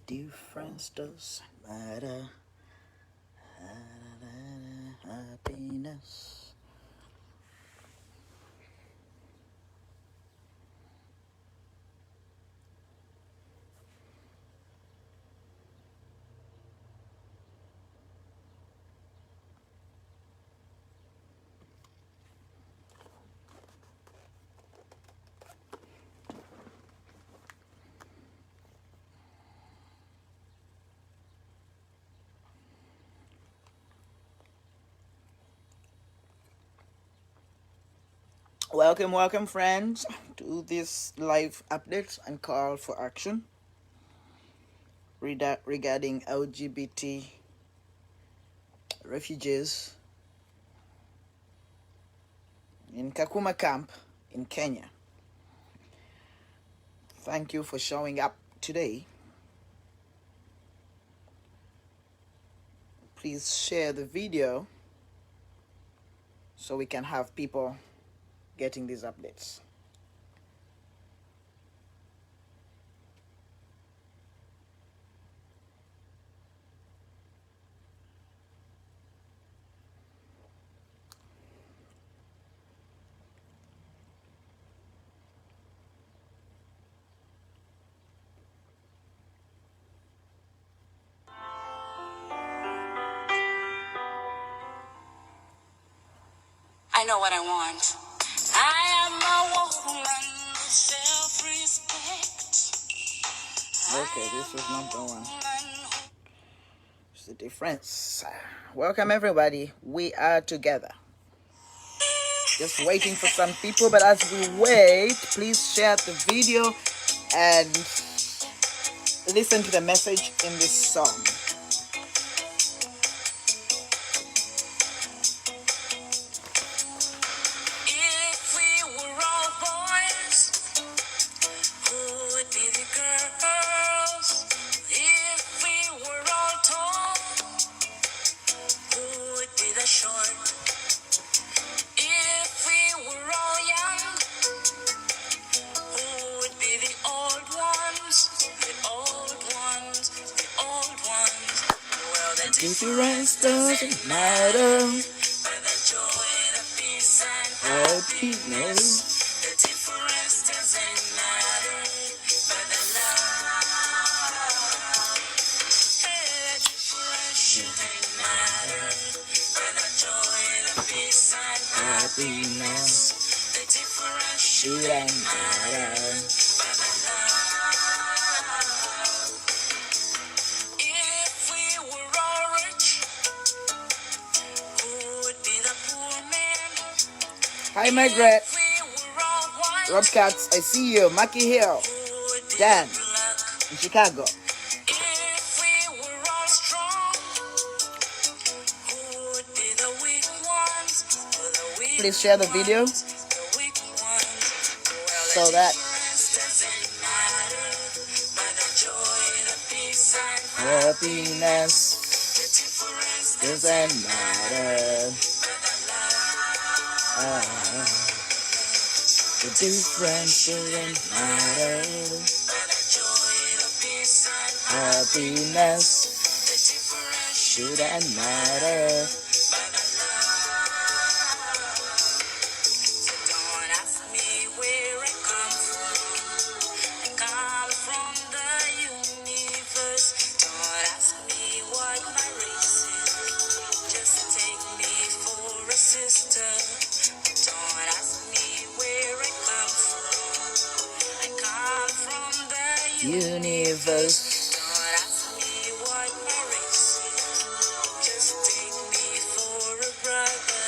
difference doesn't matter. Happiness. Welcome, friends, to this live update and call for action regarding LGBT refugees in Kakuma camp in Kenya. Thank you for showing up today. Please share the video so we can have people getting these updates. I know what I want. I am a woman with self-respect. Okay, this is not the one. It's the difference. Welcome, everybody. We are together. Just waiting for some people, but as we wait, please share the video and listen to the message in this song. Difference doesn't matter. But the joy, the peace and happiness. The difference doesn't matter. But the love. Hey, the difference shouldn't matter. But the joy, the peace and happiness. The difference shouldn't matter. But the love. Hi, Margaret. Rob Katz, I see you. Mackie Hill. Dan in Chicago. Please share the video so that happiness doesn't matter. The difference shouldn't matter. Happiness shouldn't matter. Don't ask me where I come from. I come from the universe. Don't ask me what my race is. Just take me for a sister. Don't ask me where I come from. I come from the Universe. Don't ask me what my race is. Just take me for a brother.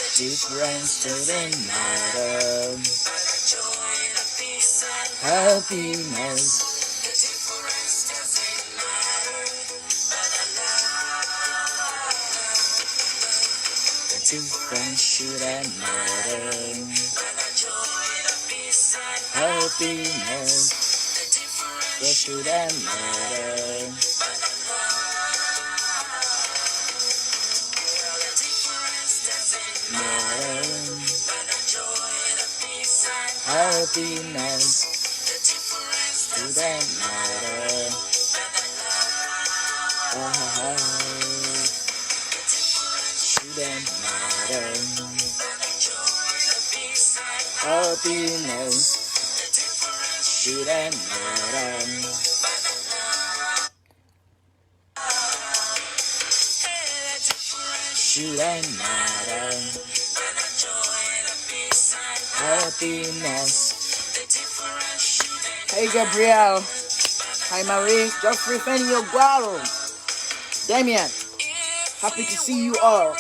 The difference shouldn't matter. But the joy, the peace and Happiness. the difference doesn't matter. But the love. The difference shouldn't matter. But the joy, the peace and Happiness. the difference That shouldn't matter. but the love. Well, the difference doesn't matter. But the joy, the peace and Happiness the difference shouldn't matter. Shouldn't matter. Happiness shouldn't matter. Shouldn't matter. Happiness. Hey Gabriel. Hi Marie. Geoffrey Fenio Guaro. Damien. Happy to see you all.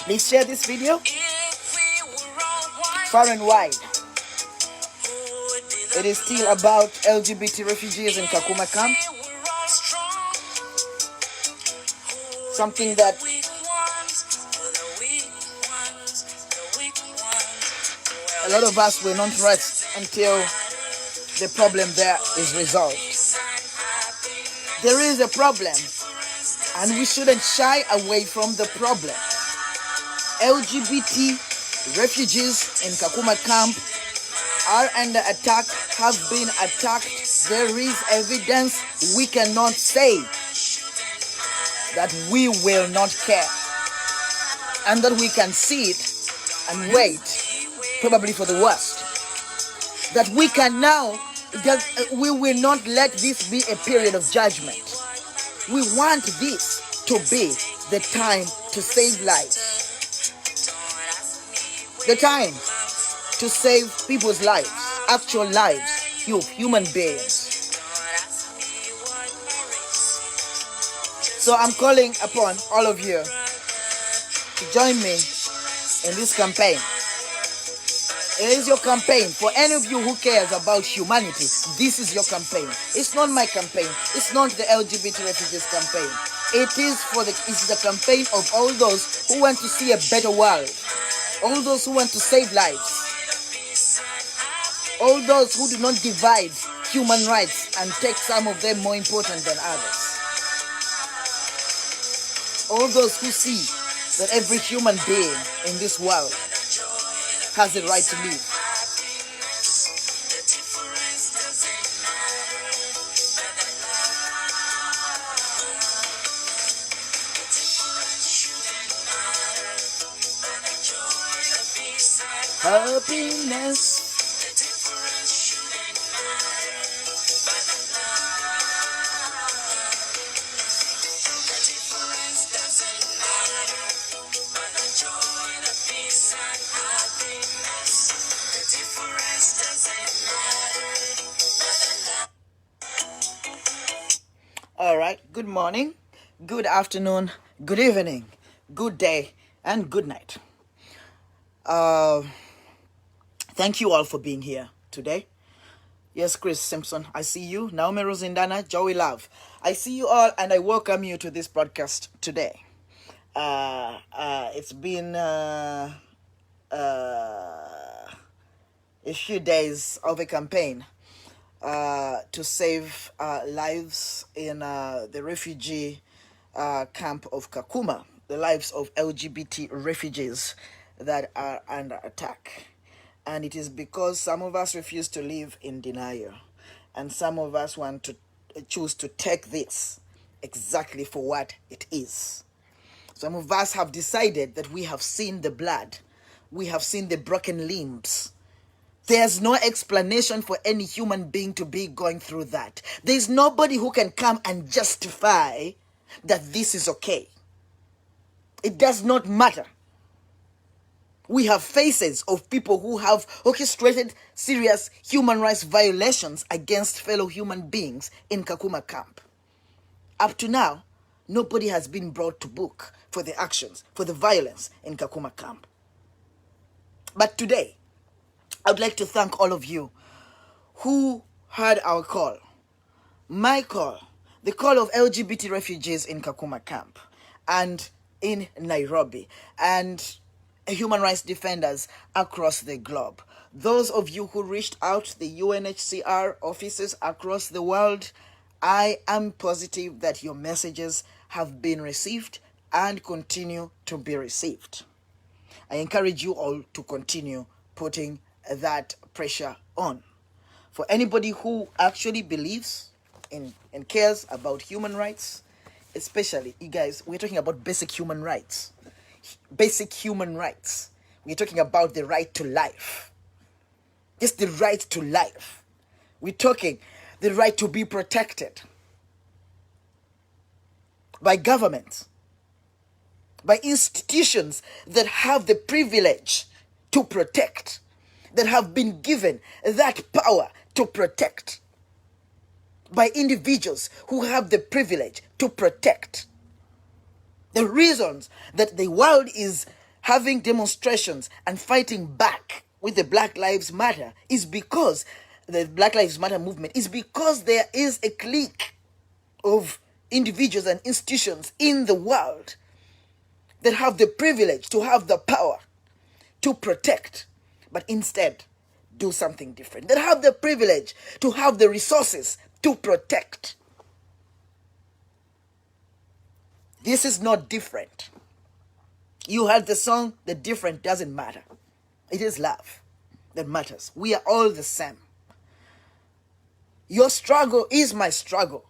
Please share this video far and wide. It is still about LGBT refugees in Kakuma camp. Something that a lot of us will not rest until the problem there is resolved. There is a problem, and we shouldn't shy away from the problem. LGBT refugees in Kakuma camp are under attack, have been attacked. There is evidence. We cannot say that we will not care and that we can see it and wait probably for the worst. That we can now, we will not let this be a period of judgment. We want this to be the time to save lives. The time to save people's lives, actual lives, human beings. So I'm calling upon all of you to join me in this campaign. It is your campaign. For any of you who cares about humanity, this is your campaign. It's not my campaign. It's not the LGBT refugees campaign. It's the campaign of all those who want to see a better world. All those who want to save lives. All those who do not divide human rights and take some of them more important than others. All those who see that every human being in this world has the right to live. Happiness. All right, good morning, good afternoon, good evening, good day, and good night. Thank you all for being here today. Yes, Chris Simpson, I see you. Naomi Rosindana, Joey Love, I see you all, and I welcome you to this broadcast today. It's been a few days of a campaign to save lives in the refugee camp of Kakuma, the lives of LGBT refugees that are under attack. And it is because some of us refuse to live in denial, and some of us want to choose to take this exactly for what it is. Some of us have decided that we have seen the blood, we have seen the broken limbs. There's no explanation for any human being to be going through that. There's nobody who can come and justify that this is okay. It does not matter. We have faces of people who have orchestrated serious human rights violations against fellow human beings in Kakuma camp. Up to now, nobody has been brought to book for the actions, for the violence in Kakuma camp. But today, I would like to thank all of you who heard our call, my call, the call of LGBT refugees in Kakuma camp and in Nairobi, and human rights defenders across the globe. Those of you who reached out to the UNHCR offices across the world, I am positive that your messages have been received and continue to be received. I encourage you all to continue putting that pressure on. For anybody who actually believes and cares about human rights, especially, you guys, we're talking about basic human rights. Basic human rights. We're talking about the right to life. Just the right to life. We're talking the right to be protected by governments, by institutions that have the privilege to protect, that have been given that power to protect, by individuals who have the privilege to protect. The reasons that the world is having demonstrations and fighting back with the Black Lives Matter is because the Black Lives Matter movement is because there is a clique of individuals and institutions in the world that have the privilege to have the power to protect, but instead do something different. That have the privilege to have the resources to protect. This is not different. You heard the song, the different doesn't matter. It is love that matters. We are all the same. Your struggle is my struggle.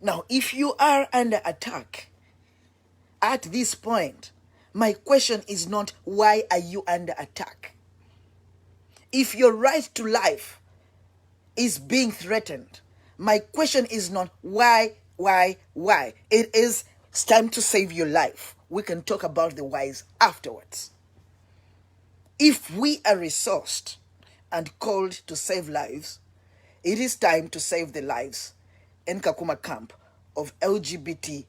Now, if you are under attack, at this point, my question is not why are you under attack? If your right to life is being threatened, my question is not why. It is time to save your life. We can talk about the whys afterwards. If we are resourced and called to save lives, it is time to save the lives in Kakuma camp of LGBT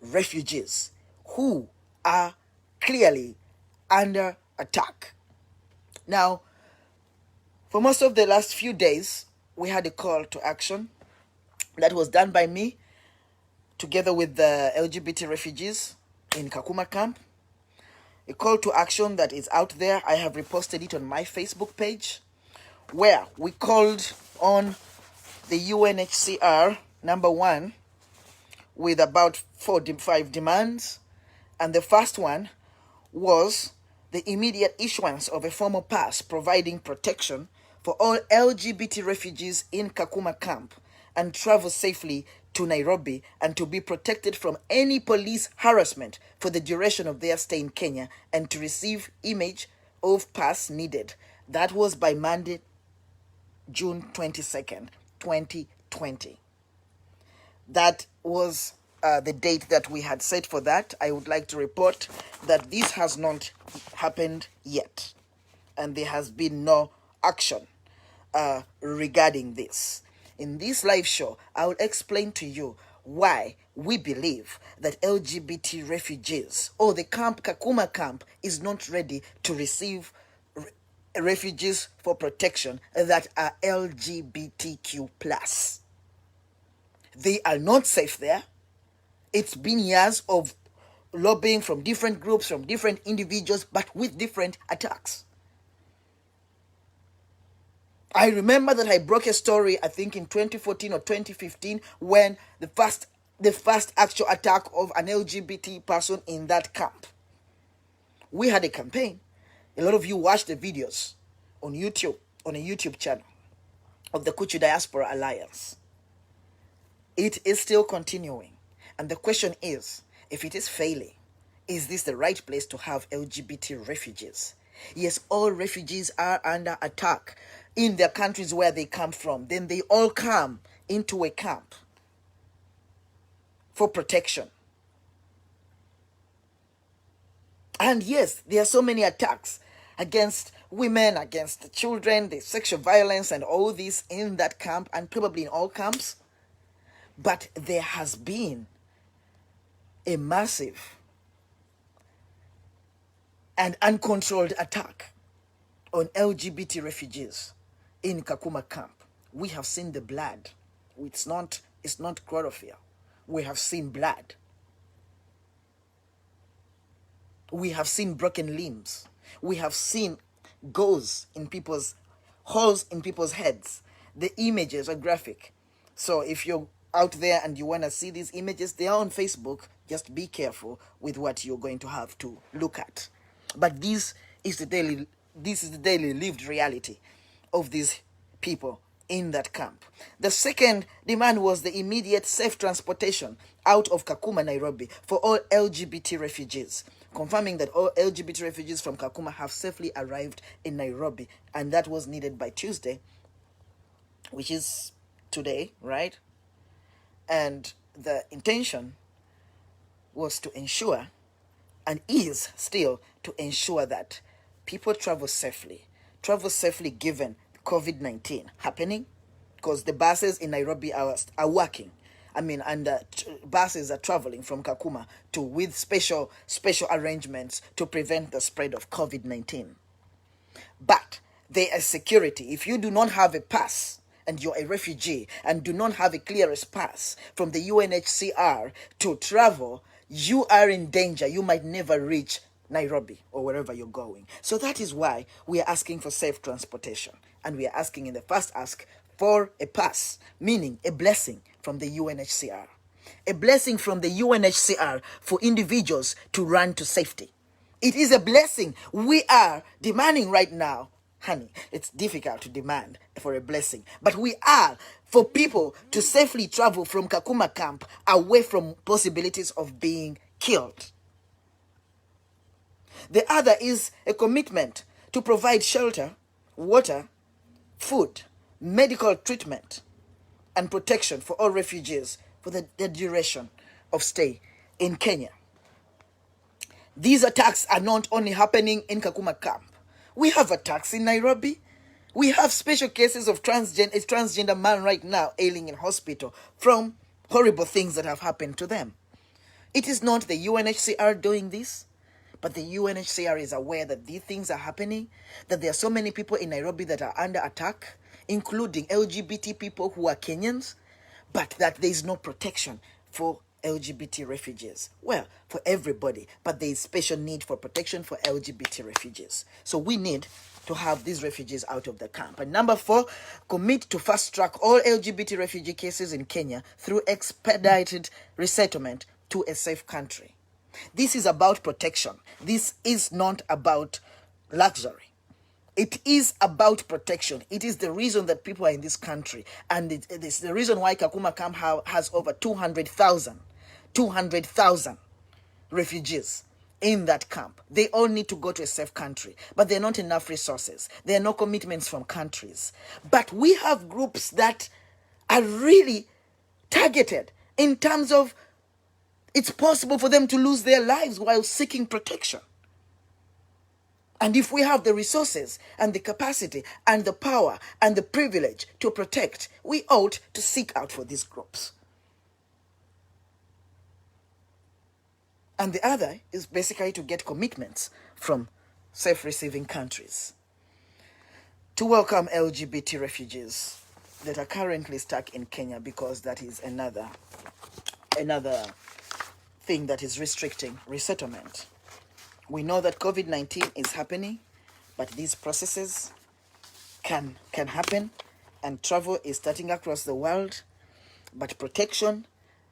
refugees who are clearly under attack. Now, for most of the last few days, we had a call to action that was done by me together with the LGBT refugees in Kakuma camp. A call to action that is out there. I have reposted it on my Facebook page, where we called on the UNHCR, number one, with about 5 demands. And the first one was the immediate issuance of a formal pass providing protection for all LGBT refugees in Kakuma camp and travel safely to Nairobi, and to be protected from any police harassment for the duration of their stay in Kenya, and to receive image of pass needed. That was by Monday, June 22nd, 2020. That was the date that we had set for that. I would like to report that this has not happened yet, and there has been no action regarding this. In this live show, I will explain to you why we believe that LGBT refugees or the camp, Kakuma camp, is not ready to receive refugees for protection that are LGBTQ+. They are not safe there. It's been years of lobbying from different groups, from different individuals, but with different attacks. I remember that I broke a story, I think in 2014 or 2015, when the first actual attack of an LGBT person in that camp. We had a campaign. A lot of you watched the videos on YouTube, on a YouTube channel of the Kuchu Diaspora Alliance. It is still continuing. And the question is, if it is failing, is this the right place to have LGBT refugees? Yes, all refugees are under attack in their countries where they come from. Then they all come into a camp for protection. And yes, there are so many attacks against women, against the children, the sexual violence and all this in that camp, and probably in all camps. But there has been a massive and uncontrolled attack on LGBT refugees in Kakuma camp. We have seen the blood. It's not chlorophyll. We have seen blood. We have seen broken limbs. We have seen holes in people's heads. The images are graphic. So if you're out there and you want to see these images, they are on Facebook. Just be careful with what you're going to have to look at. But this is the daily lived reality of these people in that camp. The second demand was the immediate safe transportation out of Kakuma, Nairobi, for all LGBT refugees, confirming that all LGBT refugees from Kakuma have safely arrived in Nairobi, and that was needed by Tuesday, which is today, right? And the intention was to ensure, and is still to ensure, that people travel safely given COVID-19 happening, because the buses in Nairobi are working. I mean, and buses are traveling from Kakuma to with special arrangements to prevent the spread of COVID-19. But there is security. If you do not have a pass and you're a refugee and do not have a clearance pass from the UNHCR to travel, you are in danger. You might never reach Nairobi or wherever you're going. So that is why we are asking for safe transportation. And we are asking in the first ask for a pass, meaning a blessing from the UNHCR. A blessing from the UNHCR for individuals to run to safety. It is a blessing we are demanding right now. Honey, it's difficult to demand for a blessing, but we are for people to safely travel from Kakuma camp away from possibilities of being killed. The other is a commitment to provide shelter, water, food, medical treatment, and protection for all refugees for the duration of stay in Kenya. These attacks are not only happening in Kakuma camp. We have attacks in Nairobi. We have special cases of a transgender man right now ailing in hospital from horrible things that have happened to them. It is not the UNHCR doing this, but the UNHCR is aware that these things are happening, that there are so many people in Nairobi that are under attack, including LGBT people who are Kenyans, but that there is no protection for LGBT refugees. Well, for everybody, but there is special need for protection for LGBT refugees. So we need to have these refugees out of the camp. And number 4, commit to fast-track all LGBT refugee cases in Kenya through expedited resettlement to a safe country. This is about protection. This is not about luxury. It is about protection. It is the reason that people are in this country. And it is the reason why Kakuma camp has over 200,000 refugees in that camp. They all need to go to a safe country, but there are not enough resources. There are no commitments from countries. But we have groups that are really targeted in terms of it's possible for them to lose their lives while seeking protection. And if we have the resources and the capacity and the power and the privilege to protect, we ought to seek out for these groups. And the other is basically to get commitments from safe receiving countries to welcome LGBT refugees that are currently stuck in Kenya, because that is another thing that is restricting resettlement. We know that COVID-19 is happening, but these processes can happen, and travel is starting across the world, but protection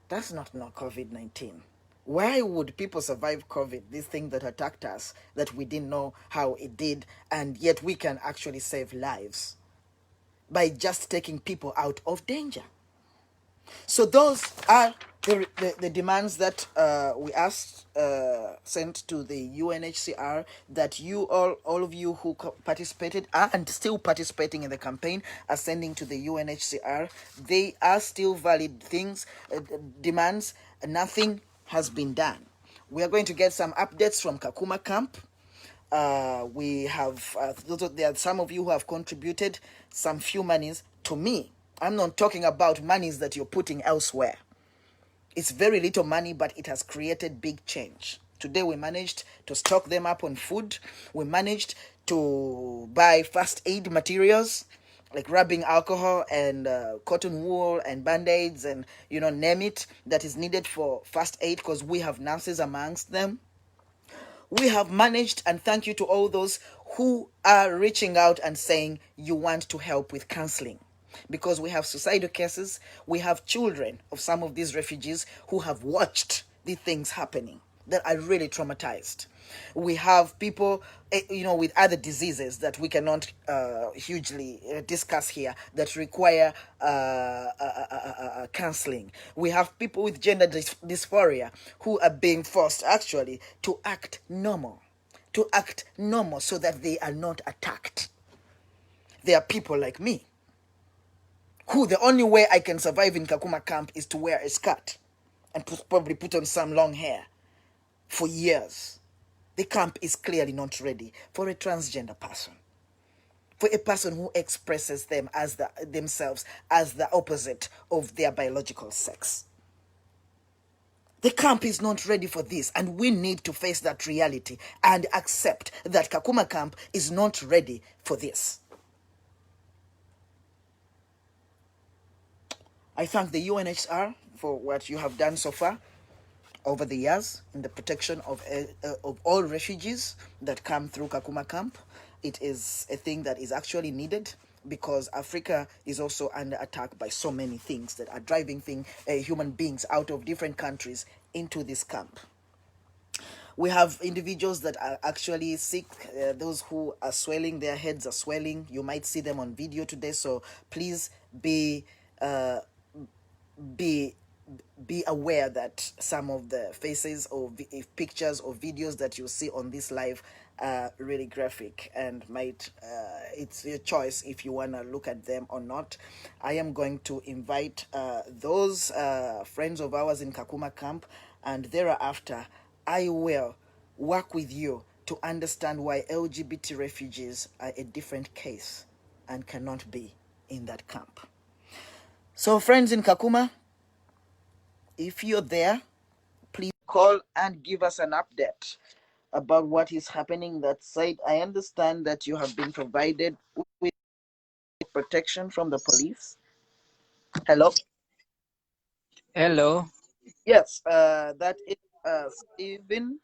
does not know COVID-19. Why would people survive COVID, this thing that attacked us, that we didn't know how it did, and yet we can actually save lives by just taking people out of danger? So those are the demands that we asked, sent to the UNHCR, that you all of you who participated and still participating in the campaign are sending to the UNHCR. They are still valid things, demands. Nothing has been done. We are going to get some updates from Kakuma camp. We have there are some of you who have contributed some few monies to me. I'm not talking about monies that you're putting elsewhere. It's very little money, but it has created big change. Today we managed to stock them up on food. We managed to buy first aid materials like rubbing alcohol and cotton wool and band-aids and, name it, that is needed for first aid, because we have nurses amongst them. We have managed, and thank you to all those who are reaching out and saying you want to help with counseling. Because we have suicidal cases, we have children of some of these refugees who have watched these things happening. that are really traumatized. We have people, with other diseases that we cannot hugely discuss here that require counseling. We have people with gender dysphoria who are being forced actually to act normal, so that they are not attacked. There are people like me who the only way I can survive in Kakuma camp is to wear a skirt and probably put on some long hair for years. The camp is clearly not ready for a transgender person, for a person who expresses themselves as the opposite of their biological sex. The camp is not ready for this, and we need to face that reality and accept that Kakuma camp is not ready for this. I thank the UNHCR for what you have done so far over the years in the protection of all refugees that come through Kakuma camp. It is a thing that is actually needed, because Africa is also under attack by so many things that are driving human beings out of different countries into this camp. We have individuals that are actually sick, those who are swelling, their heads are swelling. You might see them on video today, so please be aware that some of the faces or pictures or videos that you see on this live are really graphic and might it's your choice if you want to look at them or not. I am going to invite those friends of ours in Kakuma camp, and thereafter I will work with you to understand why LGBT refugees are a different case and cannot be in that camp. So friends in Kakuma, if you're there, please call and give us an update about what is happening that side. I understand that you have been provided with protection from the police. Hello? Hello. Yes, that is Stephen,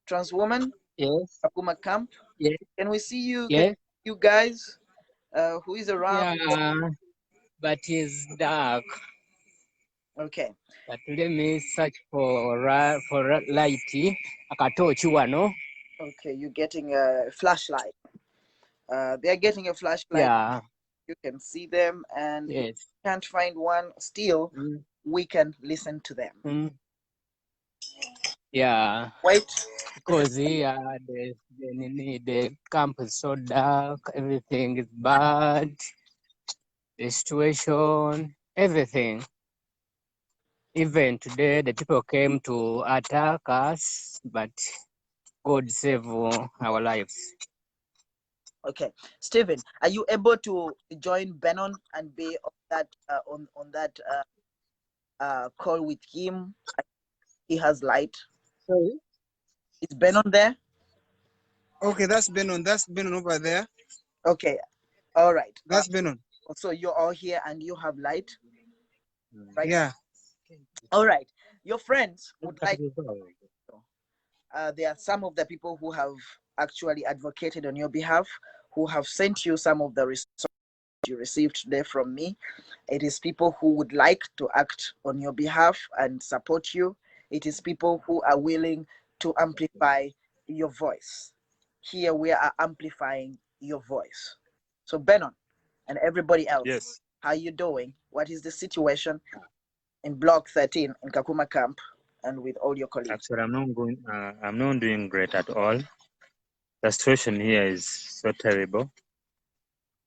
trans woman, Yes. Kakuma camp. Yes. Can we see you? Yes. You guys, who is around? Yeah, but it's dark. Okay. But let me search for light. Akatochi wano. Okay, you're getting a flashlight. They're getting a flashlight. Yeah. You can see them, and if Yes. you can't find one, still we can listen to them. Yeah. Wait. Because the camp is so dark, everything is bad, the situation, everything. Even today, the people came to attack us, but God save our lives. Okay, Stephen, are you able to join Benon and be on that call with him? He has light. Sorry? Is Benon there? Okay, that's Benon. That's Benon over there. Okay, all right. That's Benon. So you're all here and you have light, right? Yeah. All right. Your friends would like. There are some of the people who have actually advocated on your behalf, who have sent you some of the resources you received today from me. It is people who would like to act on your behalf and support you. It is people who are willing to amplify your voice. Here we are amplifying your voice. So Benon and everybody else, yes, how you doing? What is the situation in Block 13 in Kakuma camp and with all your colleagues? actually, I'm not doing great at all. The situation here is so terrible.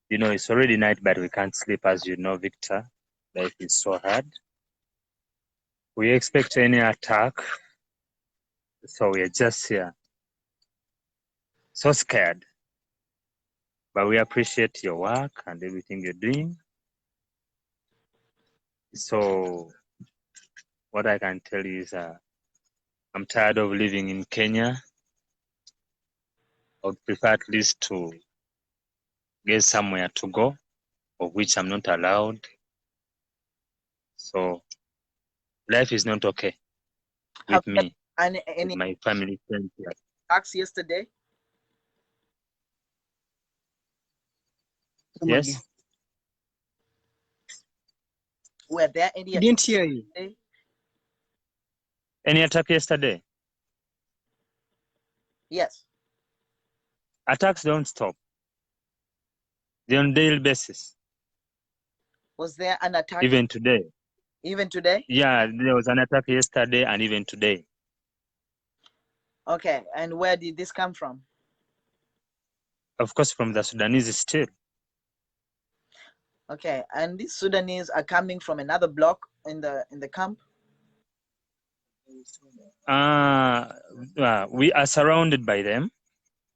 You know, it's already night, but we can't sleep, as you know, Victor. Life is so hard. We expect any attack, so we're just here, so scared. But we appreciate your work and everything you're doing. So, what I can tell you is, I'm tired of living in Kenya. I would prefer at least to get somewhere to go, of which I'm not allowed. So life is not okay with me, any with my family friends here. attacks yesterday? Yes. Were there any Didn't hear you. yesterday? Any attack yesterday? Yes. Attacks don't stop. They're on daily basis. Was there an attack Even today. even today? Yeah, there was an attack yesterday and even today. Okay, and where did this come from? Of course, from the Sudanese still. Okay, and these Sudanese are coming from another block in the camp? We are surrounded by them.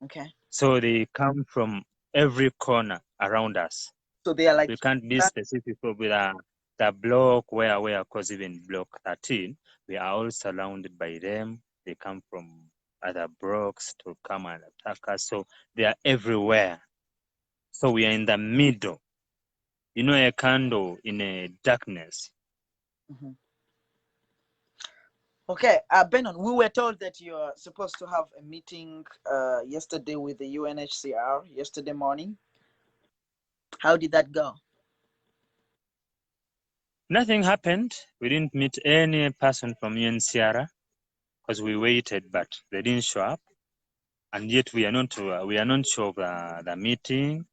Okay. So they come from every corner around us. So they are like, We can't be specific with the block where, because even block 13, we are all surrounded by them. They come from other blocks to come and attack us. So they are everywhere. So we are in the middle. You know, a candle in a darkness. mhm. Okay, Benon, we were told that you are supposed to have a meeting yesterday with the UNHCR yesterday morning. How did that go? Nothing happened. We didn't meet any person from UNHCR because we waited, but they didn't show up. And yet we are not sure of the meeting.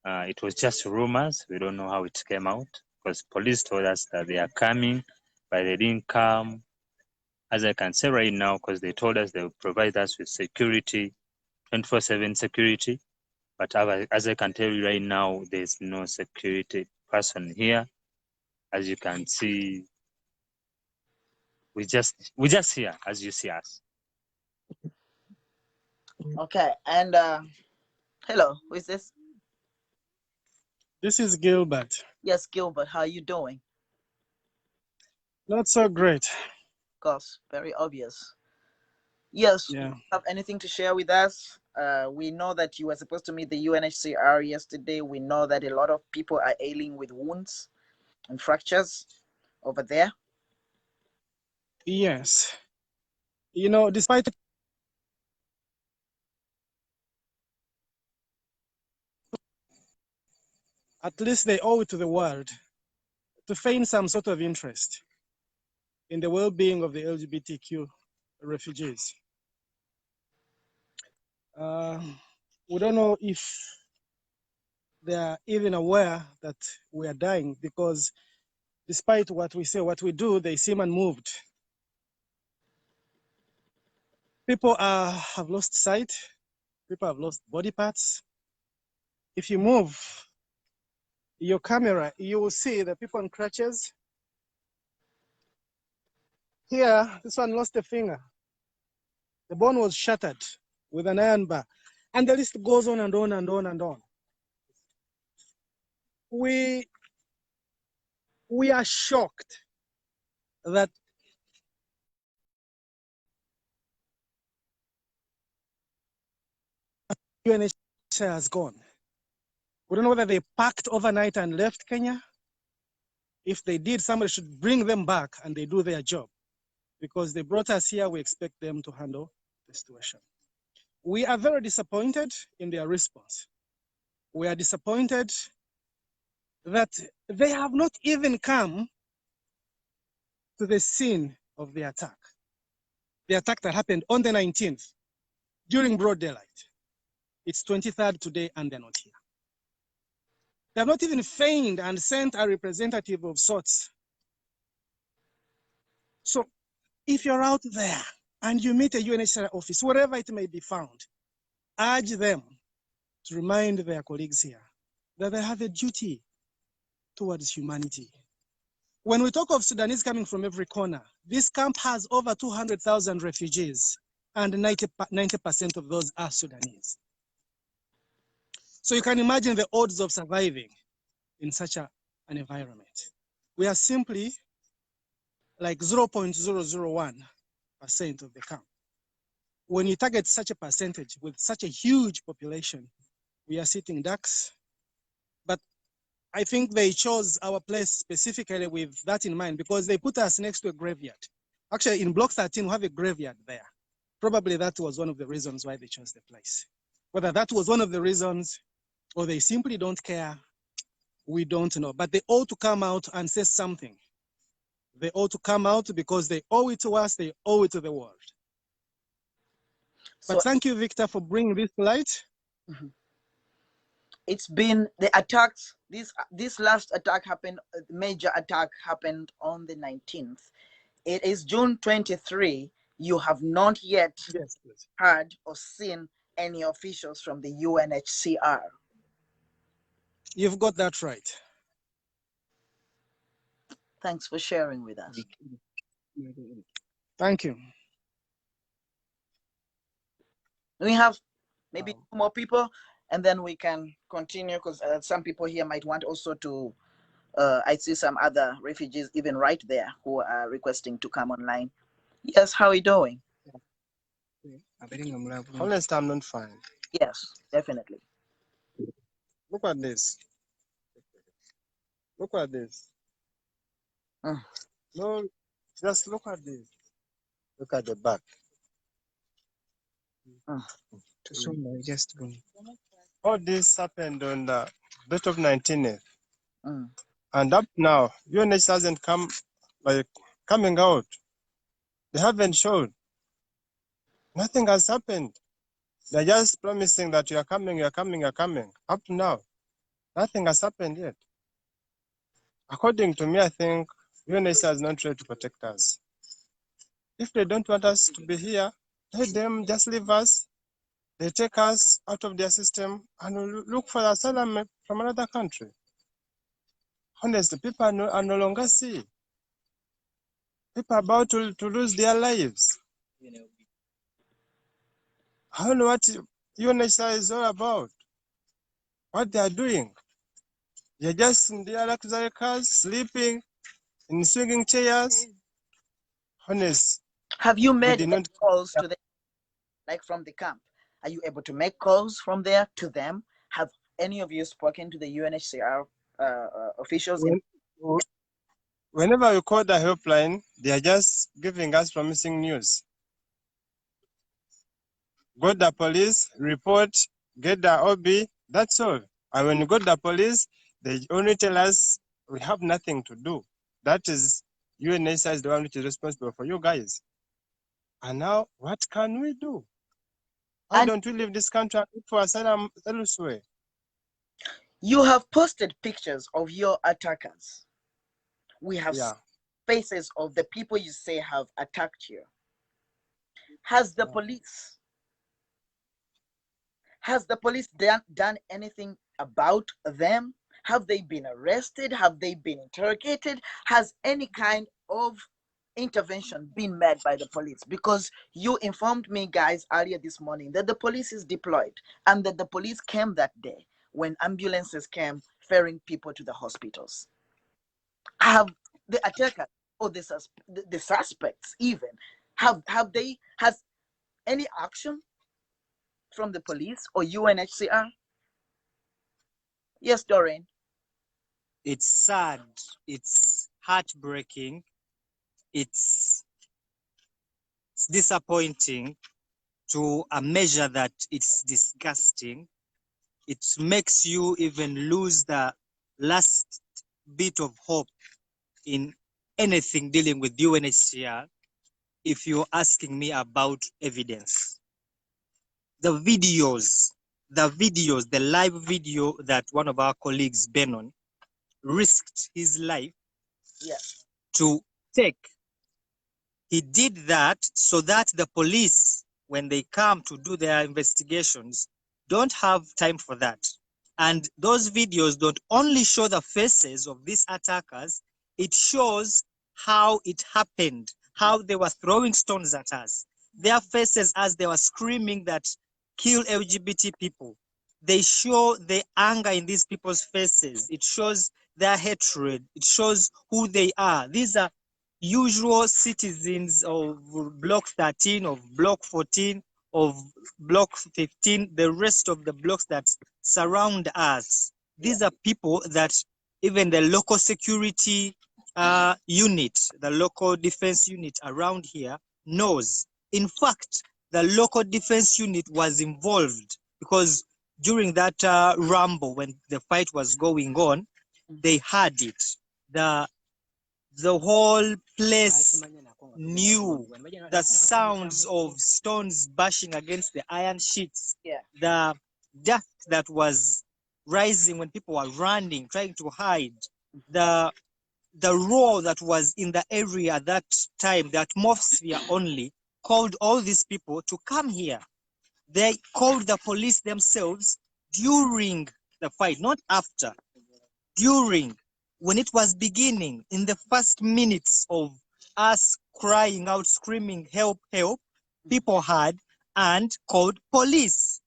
It was just rumors. We don't know how it came out because police told us that they are coming, but they didn't come. As I can say right now, because they told us they will provide us with security, 24/7 security. But as I can tell you right now, there's no security person here. As you can see, we just here as you see us. Okay, and hello, who is this? This is Gilbert. Yes, Gilbert, how are you doing? Not so great. Of course, very obvious. Yes, Yeah. do you have anything to share with us? We know that you were supposed to meet the UNHCR yesterday. We know that a lot of people are ailing with wounds and fractures over there. Yes. You know, despite at least they owe it to the world to feign some sort of interest in the well-being of the LGBTQ refugees. We don't know if they are even aware that we are dying, because despite what we say, what we do, they seem unmoved. People have lost sight. People have lost body parts. If you move your camera, you will see the people on crutches. Here, this one lost a finger. The bone was shattered with an iron bar. And the list goes on and on and on and on. We are shocked that UNHCR has gone. We don't know whether they packed overnight and left Kenya. If they did, somebody should bring them back and they do their job. Because they brought us here, we expect them to handle the situation. We are very disappointed in their response. We are disappointed that they have not even come to the scene of the attack. The attack that happened on the 19th during broad daylight. It's 23rd today and they're not here. They have not even feigned and sent a representative of sorts. So if you're out there and you meet a UNHCR office, wherever it may be found, urge them to remind their colleagues here that they have a duty towards humanity. When we talk of Sudanese coming from every corner, this camp has over 200,000 refugees, and 90% of those are Sudanese. So you can imagine the odds of surviving in such an environment. We are simply like 0.001% of the camp. When you target such a percentage with such a huge population, we are sitting ducks. But I think they chose our place specifically with that in mind, because they put us next to a graveyard. Actually, in Block 13, we have a graveyard there. Probably that was one of the reasons why they chose the place. Whether that was one of the reasons or they simply don't care, we don't know. But they ought to come out and say something. They ought to come out because they owe it to us, they owe it to the world. But thank you, Victor, for bringing this to light. It's been the attacks. This last attack happened, major attack happened on the 19th. It is June 23. You have not yet heard or seen any officials from the UNHCR. You've got that right. Thanks for sharing with us. Thank you. We have maybe 2 more people, and then we can continue, because some people here might want also to, I see some other refugees even right there who are requesting to come online. Yes, how are you doing? Honest, I'm not fine. Yes, definitely. Look at this. Look at this. No, just look at this. Look at the back. All this happened on the date of 19th. And up now, UNHCR hasn't come, like, coming out. They haven't showed. Nothing has happened. They're just promising that you are coming, you're coming, you're coming. Up to now, nothing has happened yet. According to me, I think UNHCR is not ready to protect us. If they don't want us to be here, let them just leave us. They take us out of their system and we'll look for asylum from another country. Honestly, people are no longer see. People are about to lose their lives. I don't know what UNHCR is all about. What they are doing. They're just in their luxury cars, sleeping in swinging chairs. Honest. Have you made any calls to them, like from the camp? Are you able to make calls from there to them? Have any of you spoken to the UNHCR officials? Whenever we call the helpline, they are just giving us promising news. Go to the police, report, get the OB, that's all. And when you go to the police, they only tell us we have nothing to do. That is, UNHCR is the one which is responsible for you guys. And now, what can we do? Why don't we leave this country and look for asylum elsewhere? You have posted pictures of your attackers. We have faces of the people you say have attacked you. Has the police done anything about them? Have they been arrested? Have they been interrogated? Has any kind of intervention been made by the police? Because you informed me, guys, earlier this morning that the police is deployed and that the police came that day when ambulances came ferrying people to the hospitals. Have the attackers or the suspects even, has any action from the police or UNHCR? Yes, Doreen. It's sad. It's heartbreaking. It's disappointing to a measure that it's disgusting. It makes you even lose the last bit of hope in anything dealing with UNHCR if you're asking me about evidence. The live video that one of our colleagues, Benon, risked his life to take. He did that so that the police, when they come to do their investigations, don't have time for that. And those videos don't only show the faces of these attackers, it shows how it happened, how they were throwing stones at us. Their faces as they were screaming that kill LGBT people. They show the anger in these people's faces. It shows their hatred. It shows who they are. These are usual citizens of Block 13, of Block 14, of Block 15, the rest of the blocks that surround us. These are people that even the local security unit, the local defense unit around here knows. In fact, the local defense unit was involved because during that rumble, when the fight was going on, they had it. The whole place knew the sounds of stones bashing against the iron sheets, the dust that was rising when people were running, trying to hide, the roar that was in the area at that time, the atmosphere only called all these people to come here. They called the police themselves during the fight, not after. During, when it was beginning, in the first minutes of us crying out, screaming, help, help, people had and called police.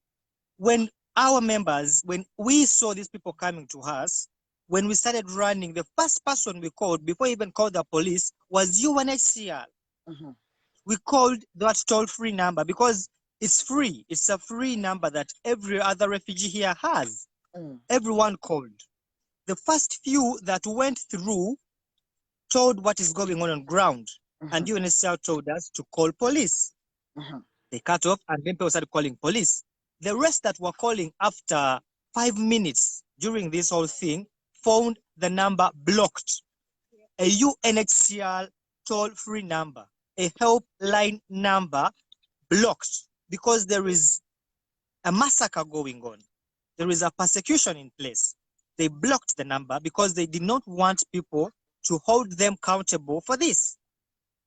When our members, when we saw these people coming to us, when we started running, the first person we called, before we even called the police, was UNHCR. We called that toll-free number because it's free. It's a free number that every other refugee here has. Everyone called. The first few that went through told what is going on ground, and UNHCR told us to call police. They cut off, and then people started calling police. The rest that were calling after 5 minutes during this whole thing found the number blocked. A UNHCR toll-free number, a helpline number blocked because there is a massacre going on. There is a persecution in place. They blocked the number because they did not want people to hold them accountable for this.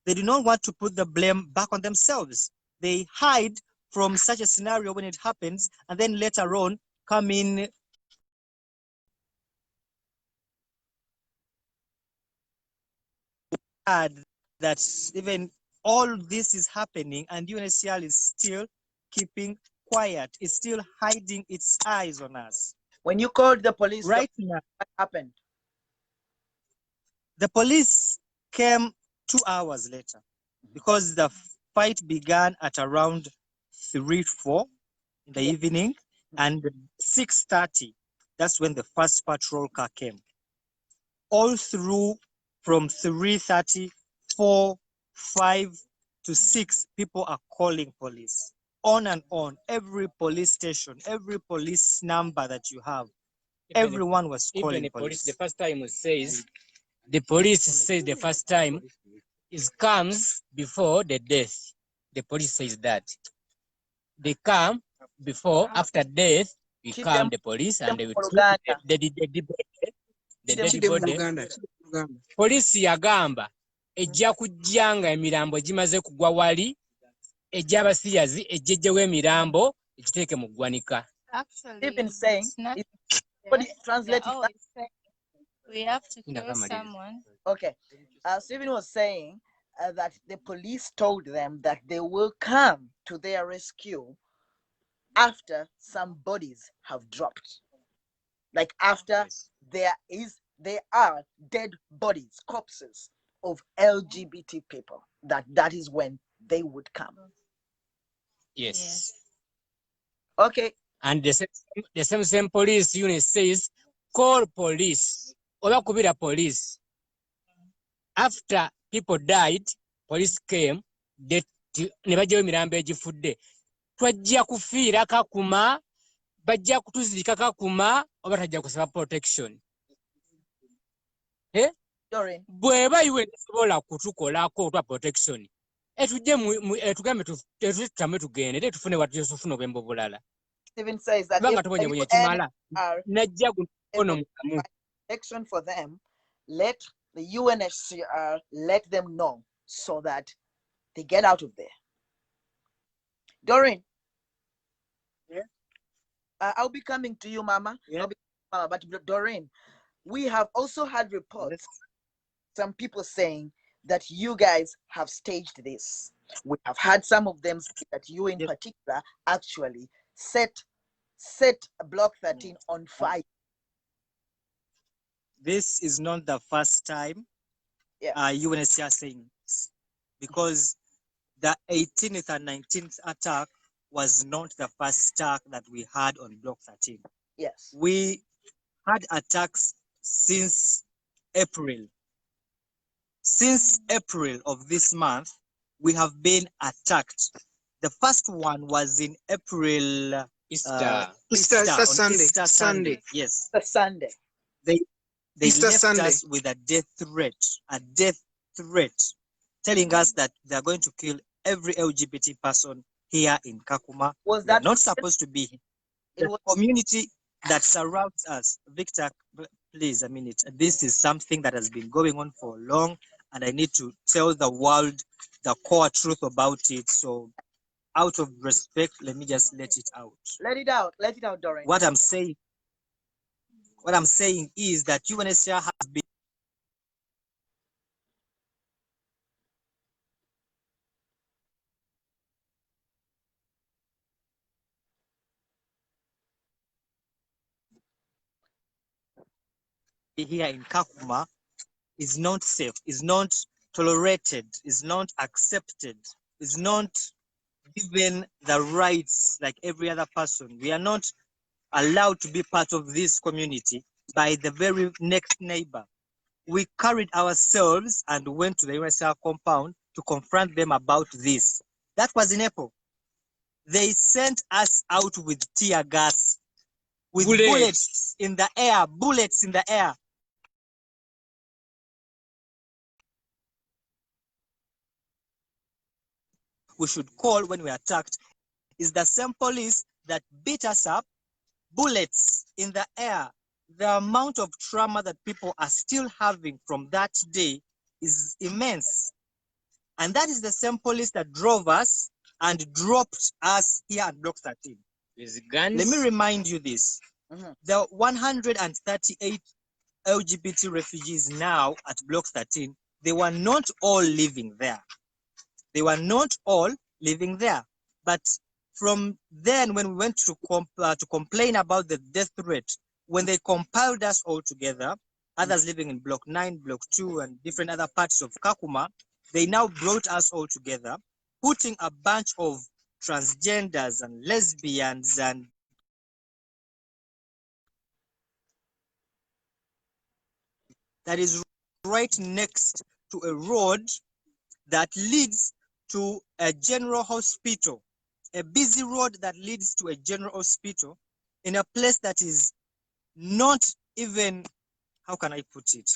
They do not want to put the blame back on themselves. They hide from such a scenario when it happens, and then later on come in that even all this is happening and UNHCR is still keeping quiet. It's still hiding its eyes on us. When you called the police, right now, what happened? The police came 2 hours later because the fight began at around 3-4 in the evening, and 6:30, that's when the first patrol car came. All through from 3:30, 4, 5 to 6, people are calling police. On and on, every police station, every police number that you have, everyone was calling police. The first time says, the police says the first time comes before the death. The police says that. They come before, after death, we come, the police, and they will treat the dead body. Police yagamba, ejja kujjanga emirambo gimaze kugwa wali, ejja abasiyazi, ejjejewo emirambo, ekiteeke mu ggwanika. Stephen saying, translate we have to kill someone. Okay. Stephen was saying that the police told them that they will come to their rescue after some bodies have dropped. Like after there are dead bodies, corpses of LGBT people. That is when they would come. Yes. Okay. And the same police unit says, call police. Oba kubira police. After people died, police came, ne bajjayo emirambo egifudde. Twajja kufiira Kakuma, bajja kutuzika Kakuma, oba tajja kusaba protection. Bweba iwe nsobola kutukolako otwa protection. Etujje etugambe tutamme tugende, tufune watufuna obwembo bulala. Stephen says that protection for them, let the UNHCR let them know so that they get out of there. Doreen. Yeah. I'll be coming to you, Mama. Yeah. But Doreen, we have also had reports, some people saying that you guys have staged this. We have had some of them say that you in particular actually set Block 13 on fire. This is not the first time UNHCR saying this, because the 18th and 19th attack was not the first attack that we had on Block 13. Yes. We had attacks since April. Since April of this month, we have been attacked. The first one was in April. Easter Sunday. Yes. The Sunday. They left us with a death threat. telling us that they're going to kill every LGBT person here in Kakuma. Was They're that not supposed to be here. The community that surrounds us. Victor, please, a minute. This is something that has been going on for long, and I need to tell the world the core truth about it. So, out of respect, let me just let it out. Let it out, Doreen. What I'm saying is that UNHCR has been here in Kakuma is not safe, is not tolerated, is not accepted, is not given the rights like every other person. We are not allowed to be part of this community by the very next neighbor. We carried ourselves and went to the UNHCR compound to confront them about this. That was in April. They sent us out with tear gas, with bullets in the air, bullets in the air. We should call when we are attacked is the same police that beat us up, bullets in the air. The amount of trauma that people are still having from that day is immense. And that is the same police that drove us and dropped us here at Block 13. Let me remind you this. The 138 LGBT refugees now at Block 13, they were not all living there. They were not all living there. But from then, when we went to complain about the death rate, when they compiled us all together, others living in Block 9, Block 2, and different other parts of Kakuma, they now brought us all together, putting a bunch of transgenders and lesbians and that is right next to a road that leads to a general hospital, a busy road that leads to a general hospital in a place that is not even, how can I put it,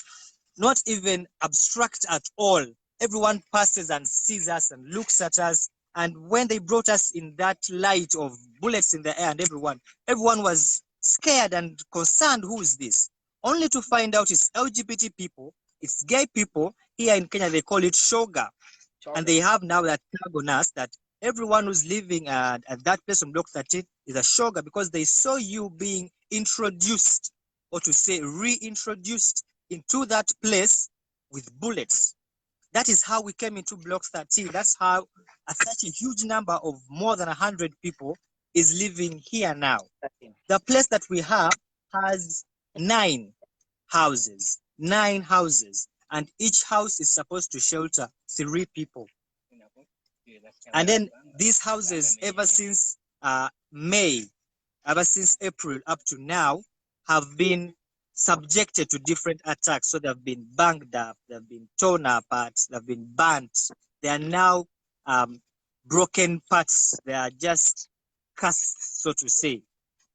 not even abstract at all. Everyone passes and sees us and looks at us. And when they brought us in that light of bullets in the air and everyone was scared and concerned, who is this? Only to find out it's LGBT people, it's gay people. Here in Kenya, they call it shoga. And they have now that tag on us that everyone who's living at that place on Block 13 is a shoga because they saw you being introduced, or to say reintroduced into that place with bullets. That is how we came into Block 13. That's how such a huge number of more than 100 people is living here now. The place that we have has 9 houses, and each house is supposed to shelter 3 people. And then these houses, ever since April up to now, have been subjected to different attacks. So they've been banged up, they've been torn apart, they've been burnt. They are now broken parts. They are just cast, so to say.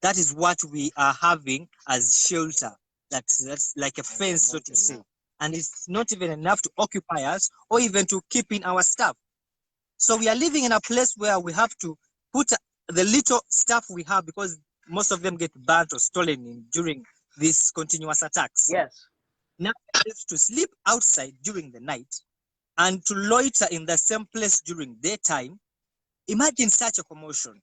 That is what we are having as shelter. That's like a fence, so to say. And it's not even enough to occupy us or even to keep in our stuff. So we are living in a place where we have to put the little stuff we have, because most of them get burnt or stolen during these continuous attacks. Yes. Now we have to sleep outside during the night and to loiter in the same place during daytime. Imagine such a commotion.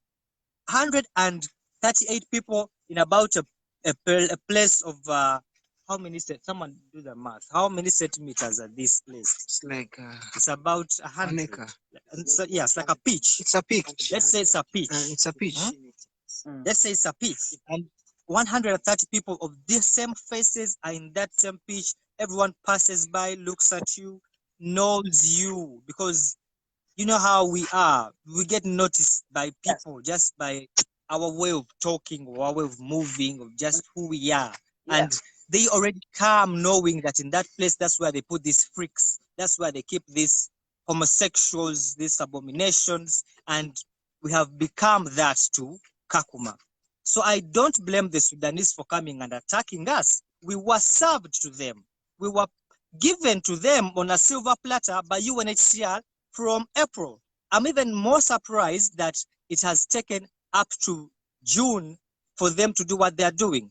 138 people in about a place of how many someone do the math? How many centimeters are this place? It's like it's about 100. So, yeah, it's like a pitch. It's a pitch. Let's say it's a pitch. It's a pitch. Let's say it's a pitch. And 130 people of the same faces are in that same pitch. Everyone passes by, looks at you, knows you, because you know how we are. We get noticed by people just by our way of talking or our way of moving, or just who we are. Yeah. And they already come knowing that in that place, that's where they put these freaks. That's where they keep these homosexuals, these abominations. And we have become that to Kakuma. So I don't blame the Sudanese for coming and attacking us. We were served to them. We were given to them on a silver platter by UNHCR from April. I'm even more surprised that it has taken up to June for them to do what they're doing.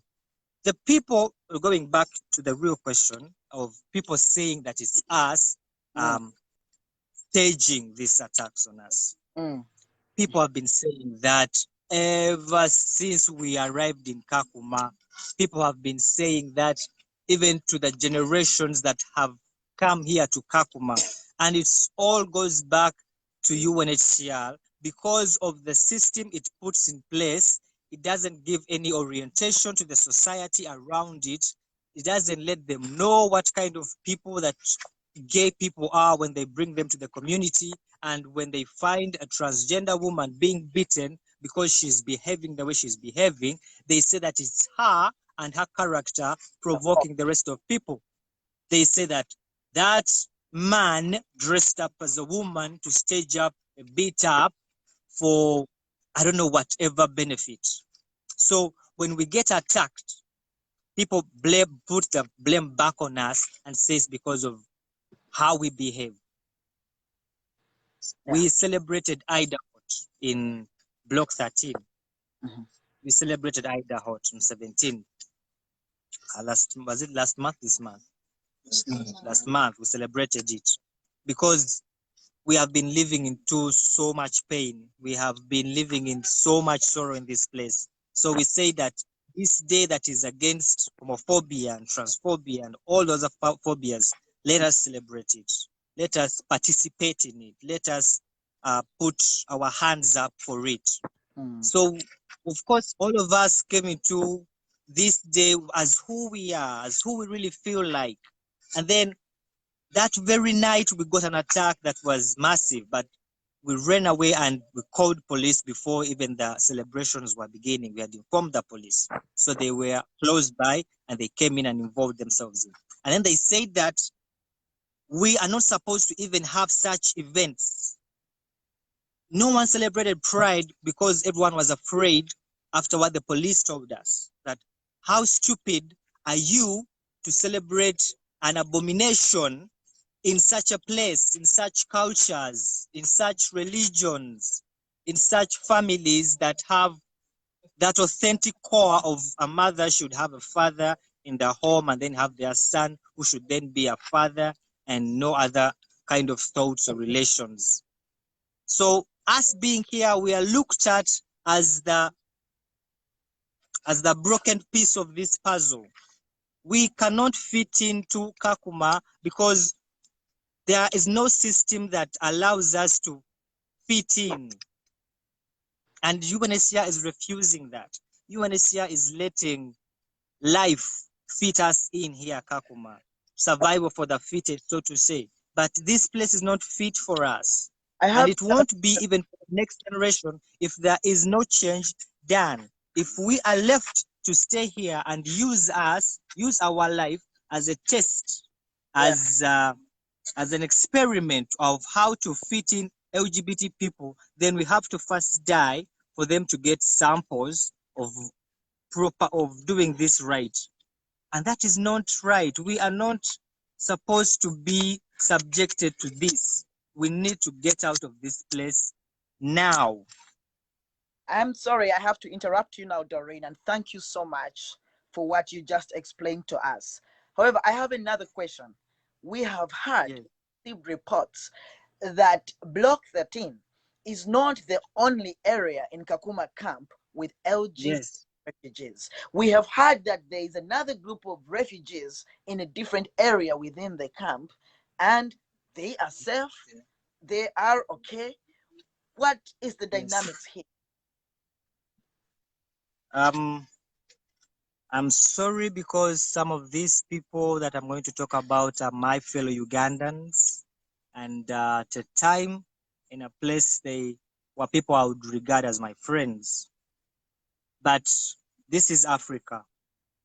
The people, going back to the real question of people saying that it's us staging these attacks on us. People have been saying that ever since we arrived in Kakuma. People have been saying that even to the generations that have come here to Kakuma. And it all goes back to UNHCR because of the system it puts in place. It doesn't give any orientation to the society around it. It doesn't let them know what kind of people that gay people are when they bring them to the community, and when they find a transgender woman being beaten because she's behaving the way she's behaving, they say that it's her and her character provoking the rest of people. They say that that man dressed up as a woman to stage up a beat up for, I don't know, whatever benefit. So when we get attacked, people put the blame back on us and says because of how we behave. We celebrated Idaho in Block 13. We celebrated Idaho on 17. Was it last month? This month? Last month we celebrated it because we have been living into so much pain. We have been living in so much sorrow in this place. So we say that this day that is against homophobia and transphobia and all those phobias, let us celebrate it. Let us participate in it. Let us put our hands up for it. So, of course, all of us came into this day as who we are, as who we really feel like. And then that very night, we got an attack that was massive, but we ran away and we called police before even the celebrations were beginning. We had informed the police. So they were close by and they came in and involved themselves in. And then they said that we are not supposed to even have such events. No one celebrated Pride because everyone was afraid after what the police told us, that how stupid are you to celebrate an abomination in such a place, in such cultures, in such religions, in such families that have that authentic core of a mother should have a father in the home and then have their son who should then be a father and no other kind of thoughts or relations. So us being here, we are looked at as the broken piece of this puzzle. We cannot fit into Kakuma because there is no system that allows us to fit in. And UNHCR is refusing that. UNHCR is letting life fit us in here, Kakuma. Survival for the fittest, so to say. But this place is not fit for us. And it won't be even for the next generation if there is no change done. If we are left to stay here and use our life as a test, as an experiment of how to fit in LGBT people, then we have to first die for them to get samples of doing this right. And that is not right. We are not supposed to be subjected to this. We need to get out of this place now. I'm sorry, I have to interrupt you now, Doreen, and thank you so much for what you just explained to us. However, I have another question. We have heard reports that Block 13 is not the only area in Kakuma camp with LGBT refugees. We have heard that there is another group of refugees in a different area within the camp, and they are safe, they are okay. What is the dynamics here? I'm sorry because some of these people that I'm going to talk about are my fellow Ugandans, and at a time in a place where people I would regard as my friends. But this is Africa,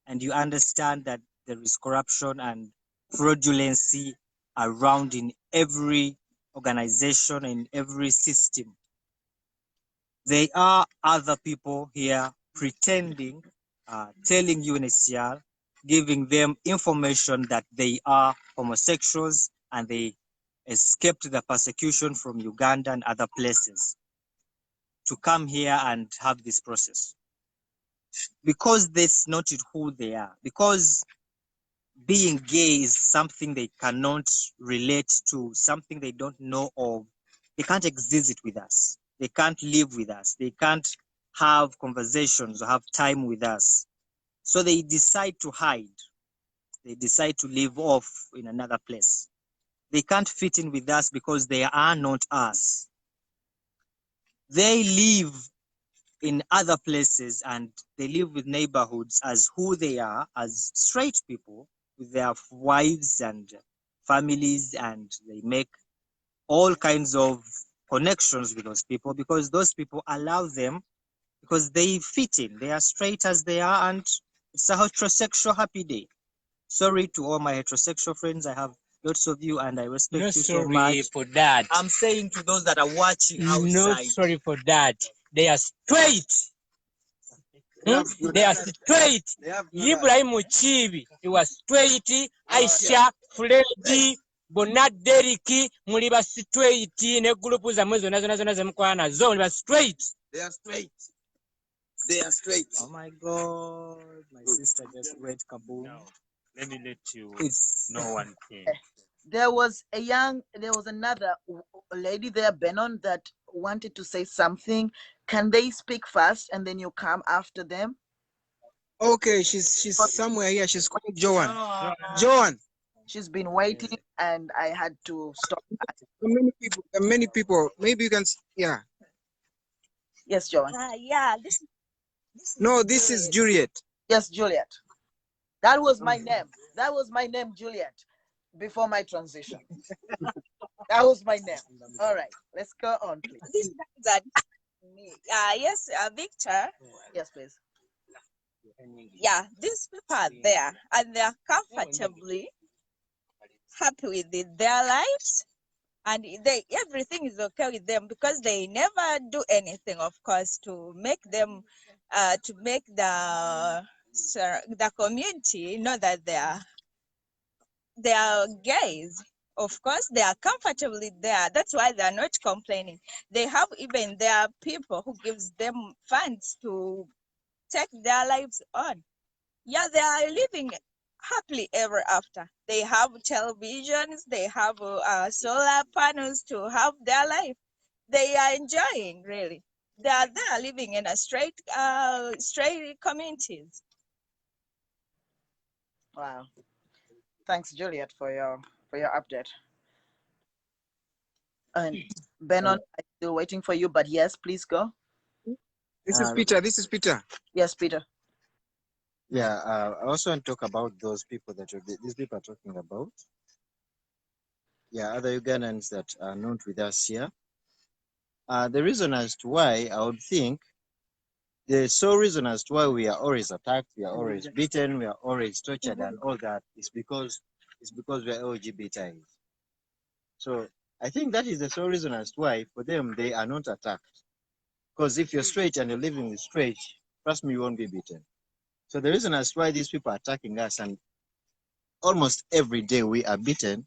and you understand that there is corruption and fraudulency around in every organization, in every system. There are other people here pretending, telling UNHCR giving them information that they are homosexuals and they escaped the persecution from Uganda and other places to come here and have this process. Because that's not who they are. Because being gay is something they cannot relate to, something they don't know of. They can't exist it with us. They can't live with us. They can't have conversations or have time with us. So they decide to hide. They decide to live off in another place. They can't fit in with us because they are not us. They live in other places and they live with neighborhoods as who they are, as straight people with their wives and families, and they make all kinds of connections with those people because those people allow them, because they fit in. They are straight as they are, and it's a heterosexual happy day. Sorry to all my heterosexual friends. I have lots of you and I respect you so much. For that. I'm saying to those that are watching outside. Not sorry for that. They are straight. They are straight. 𝐊𝐼𝐸𝐸𝐷, he was straight. Aisha, Freddy, bonna Derek, muli ba straight ne group zamwe zona zemukwana nazo ba straight. They are straight. They are straight. Oh my God, my sister just went kaboom. No. Let me let you It's know one thing. There was another lady there, Benon, that wanted to say something. Can they speak first and then you come after them? Okay, she's somewhere here. She's called Joan. Joan. She's been waiting and I had to stop. Many people. Maybe you can, yeah. Yes, Joan. Yeah, This is Juliet. Yes, Juliet. That was my name. That was my name, Juliet, before my transition. That was my name. All right, let's go on, please. this that yes, Victor. Yes, please. Yeah, these people are there and they are comfortably happy with their lives, and everything is okay with them because they never do anything, of course, to make them to make the community know that they are gays. Of course, they are comfortably there. That's why they are not complaining. They have even their people who gives them funds to take their lives on. Yeah, they are living happily ever after. They have televisions, they have solar panels to have their life. They are enjoying, really. They are there living in a straight communities. Wow. Thanks, Juliet, for your update. And Benon, I'm still waiting for you, but yes, please go. This is Peter. This is Peter. Yes, Peter. Yeah, I also want to talk about those people that these people are talking about. Yeah, other Ugandans that are not with us here. The reason as to why I would think the sole reason as to why we are always attacked, we are always beaten, we are always tortured, and all that is because we are LGBTs. So I think that is the sole reason as to why for them they are not attacked. Because if you're straight and you're living with straight, trust me, you won't be beaten. So the reason as to why these people are attacking us, and almost every day we are beaten.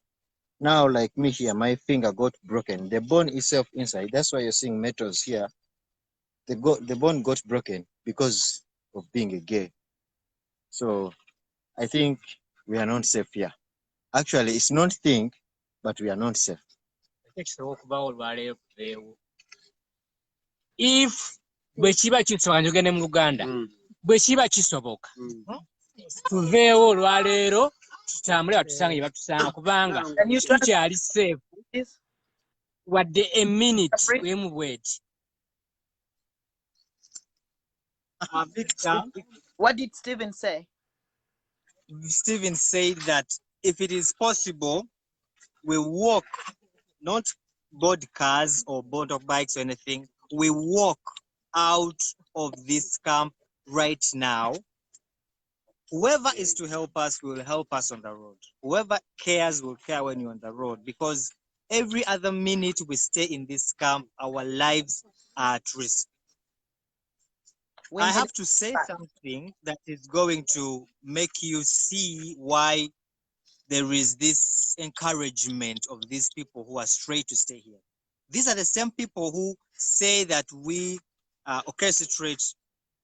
Now, like me here, my finger got broken. The bone itself inside, that's why you're seeing metals here. The bone got broken because of being a gay. So I think we are not safe here. Actually, it's not think, but we are not safe. If bwekiba kisoboka njogende mu Luganda, bwekiba kisoboka tuveewo olwaleero tutambule batusange gye batusanga kubanga tukyali safe wadde a minute emu bweti. Victor, what did Stephen say? Stephen said that if it is possible, we walk, not board cars or motorbikes or anything. We walk out of this camp right now. Whoever is to help us will help us on the road. Whoever cares will care when you're on the road, because every other minute we stay in this camp, our lives are at risk. I have to say something that is going to make you see why there is this encouragement of these people who are straight to stay here. These are the same people who say that we orchestrate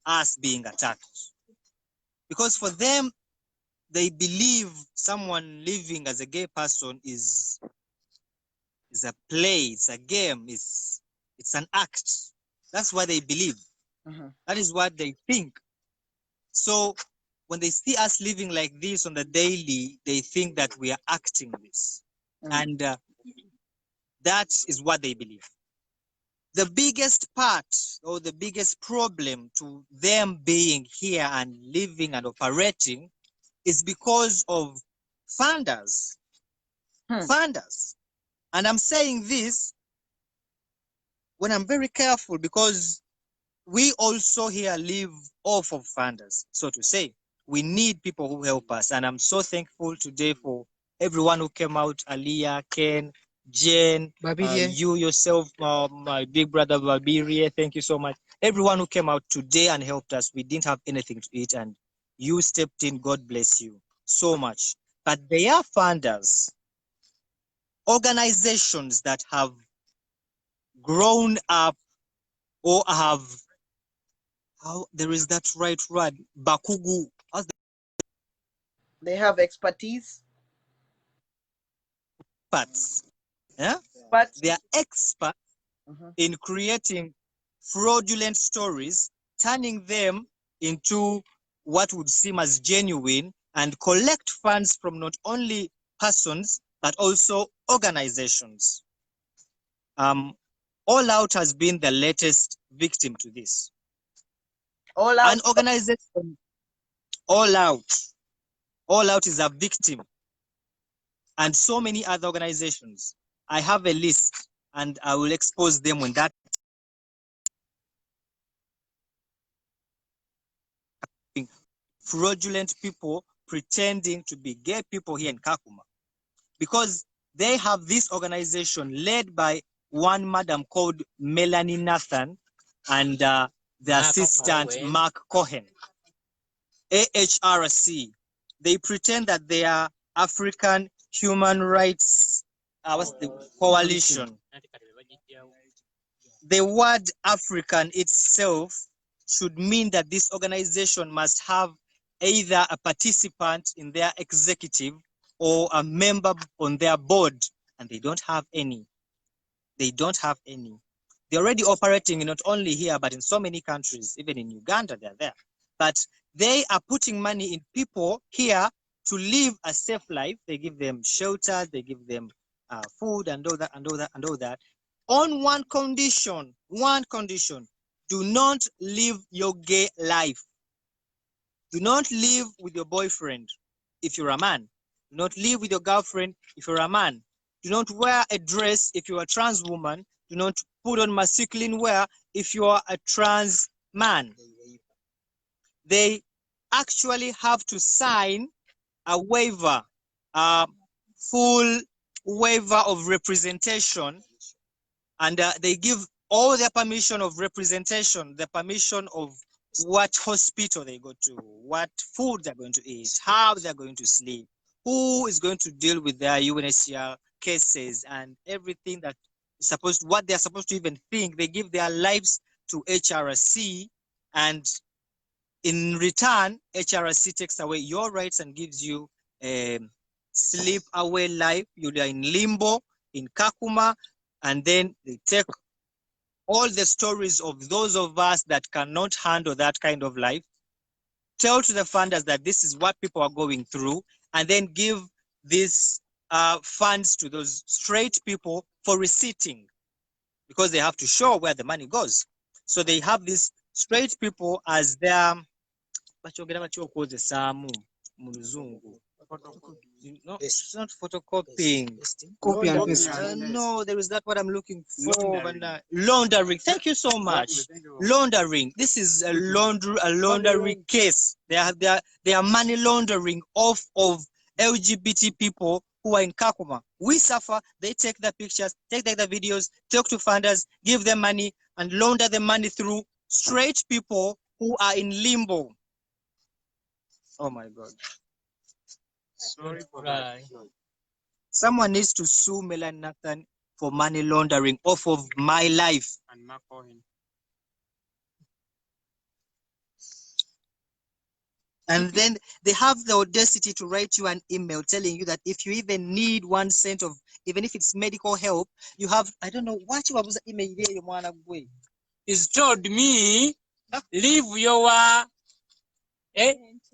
us being attacked. Because for them, they believe someone living as a gay person is a play, it's a game, it's an act. That's what they believe. That is what they think. So when they see us living like this on the daily, they think that we are acting this. And that is what they believe. The biggest part or the biggest problem to them being here and living and operating is because of funders. Funders. And I'm saying this when I'm very careful because we also here live off of funders, so to say. We need people who help us. And I'm so thankful today for everyone who came out, Aliyah, Ken, Jen, you yourself, my big brother Babirie, thank you so much. Everyone who came out today and helped us, we didn't have anything to eat and you stepped in, God bless you so much. But they are funders, organizations that have grown up or have, how there is that right word, Bakugu. They have expertise. Experts. Yeah? But they are experts in creating fraudulent stories, turning them into what would seem as genuine and collect funds from not only persons, but also organizations. All Out has been the latest victim to this. All Out. An organization, All Out is a victim. And so many other organizations. I have a list and I will expose them when that fraudulent people pretending to be gay people here in Kakuma. Because they have this organization led by one madam called Melanie Nathan and the assistant Mark Cohen. AHRC. They pretend that they are African Human Rights Coalition. The word African itself should mean that this organization must have either a participant in their executive or a member on their board, and they don't have any. They don't have any. They're already operating not only here, but in so many countries, even in Uganda, they're there. But they are putting money in people here to live a safe life. They give them shelter, they give them food and all that, and all that, and all that. On one condition, do not live your gay life. Do not live with your boyfriend if you're a man. Do not live with your girlfriend if you're a man. Do not wear a dress if you're a trans woman. Do not put on masculine wear if you are a trans man. They actually have to sign a waiver, a full waiver of representation, and they give all their permission of representation, the permission of what hospital they go to, what food they're going to eat, how they're going to sleep, who is going to deal with their UNHCR cases, and everything that is supposed, what they're supposed to even think. They give their lives to HRC, and in return, HRC takes away your rights and gives you a sleep away life. You are in limbo in Kakuma, and then they take all the stories of those of us that cannot handle that kind of life, tell to the funders that this is what people are going through, and then give these funds to those straight people for receipting, because they have to show where the money goes. So they have these straight people as their no, it's not photocopying. Copy and paste. No, there is not what I'm looking for. Laundering. Thank you so much. Laundering. This is a laundering case. They are money laundering off of LGBT people who are in Kakuma. We suffer. They take the pictures, take the videos, talk to funders, give them money, and launder the money through straight people who are in limbo. Oh my God. Sorry for that. Someone needs to sue 𝐿𝐴𝐼 for money laundering off of my life. And 𝐷𝐼𝐿. And then they have the audacity to write you an email telling you that if you even need 1 cent of, even if it's medical help, you have, I don't know, what you have email there. He's told me, leave your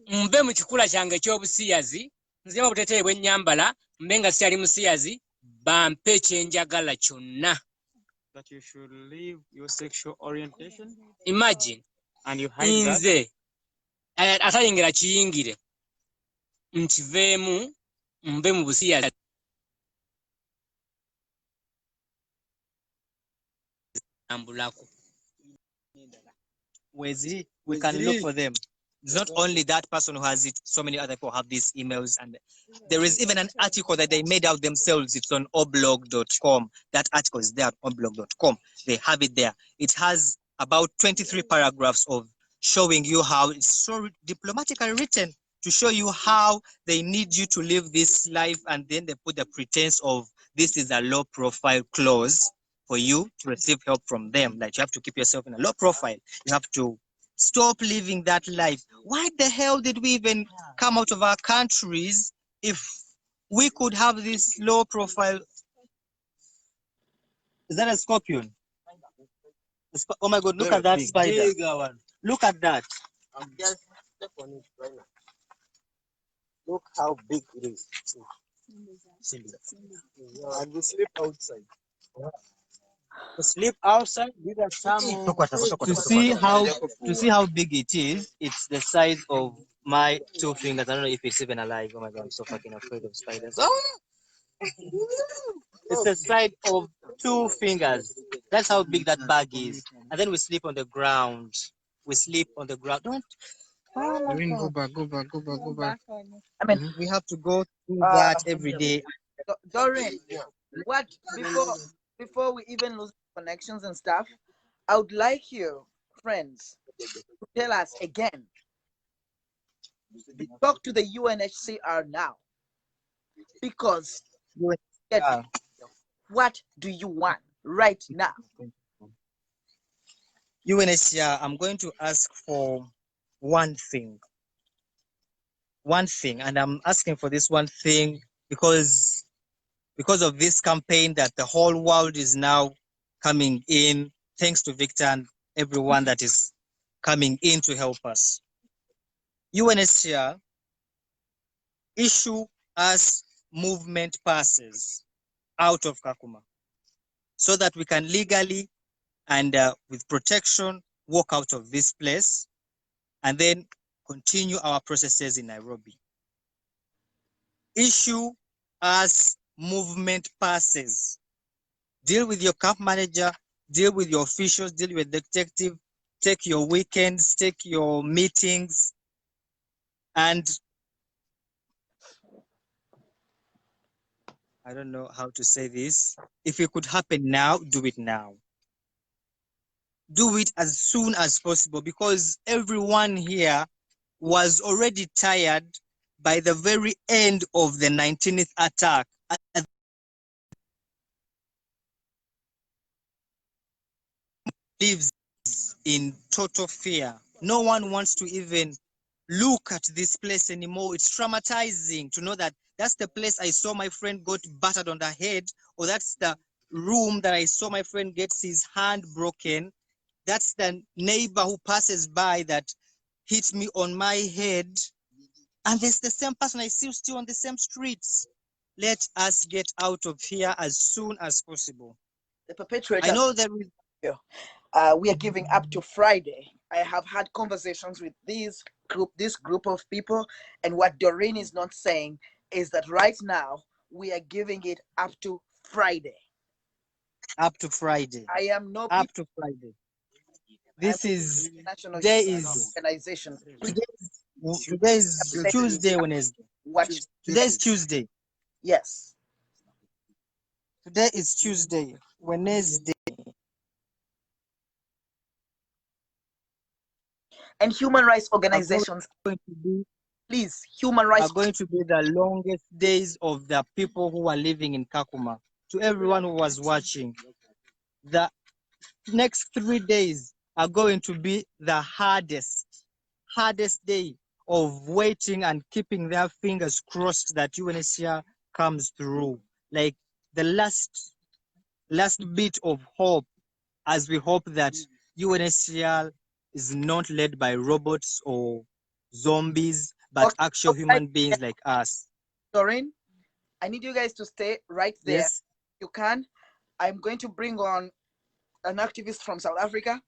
mbe mu kikula kyange ekyobusiyazi nzira obuteteeyi bw'ennyambala mbe nga sikyali musiyazi bampe ekyenjagala kyonna. That you should leave your sexual orientation. Imagine. And you hide that. Nze atayingira kiyingire nkiveemu mbe mu busiyazi. We can look for them. It's not only that person who has it, so many other people have these emails, and there is even an article that they made out themselves. It's on oblog.com. That article is there on oblog.com. They have it there. It has about 23 paragraphs of showing you how it's so diplomatically written to show you how they need you to live this life, and then they put the pretense of this is a low profile clause for you to receive help from them. Like you have to keep yourself in a low profile. You have to stop living that life. Why the hell did we even come out of our countries if we could have this low profile? Is that a scorpion? Oh my God, look at that spider. Look at that. I'm just step on it right now. Look how big it is. And we sleep outside. To sleep outside to see how big it is. It's the size of my 2 fingers. I don't know if it's even alive. Oh my God, I'm so fucking afraid of spiders. Oh! It's the size of 2 fingers. That's how big that bag is. And then we sleep on the ground. We sleep on the ground. Don't. Oh my God. Go back. I mean, We have to go through that every day. Doreen, what before we even lose connections and stuff, I would like you, friends, to tell us again. Talk to the UNHCR now, because what do you want right now? UNHCR, I'm going to ask for one thing. One thing, and I'm asking for this one thing because of this campaign that the whole world is now coming in, thanks to Victor and everyone that is coming in to help us. UNHCR, issue us movement passes out of Kakuma so that we can legally and with protection walk out of this place and then continue our processes in Nairobi. Issue us movement passes. Deal with your camp manager, deal with your officials, deal with the detective, take your weekends, take your meetings, and I don't know how to say this. If it could happen now, do it now. Do it as soon as possible, because everyone here was already tired by the very end of the 19th attack. Lives in total fear. No one wants to even look at this place anymore. It's traumatizing to know that that's the place I saw my friend got battered on the head, or that's the room that I saw my friend gets his hand broken. That's the neighbor who passes by that hit me on my head. And there's the same person I see still on the same streets. Let us get out of here as soon as possible. The perpetrator. I know there is. We are giving up to Friday. I have had conversations with this group of people, and what Doreen is not saying is that right now we are giving it up to Friday. Up to Friday. I am not up to Friday. This is national organization. Today is Tuesday, Wednesday. Today is Tuesday. Yes. Today is Tuesday, Wednesday. And human rights are organizations, going to be please, human rights are going to be the longest days of the people who are living in Kakuma. To everyone who was watching, the next 3 days are going to be the hardest day of waiting and keeping their fingers crossed that UNHCR comes through. Like the last bit of hope, as we hope that UNHCR is not led by robots or zombies, but actual human beings like us. Doreen, I need you guys to stay right there. Yes. You can. I'm going to bring on an activist from South Africa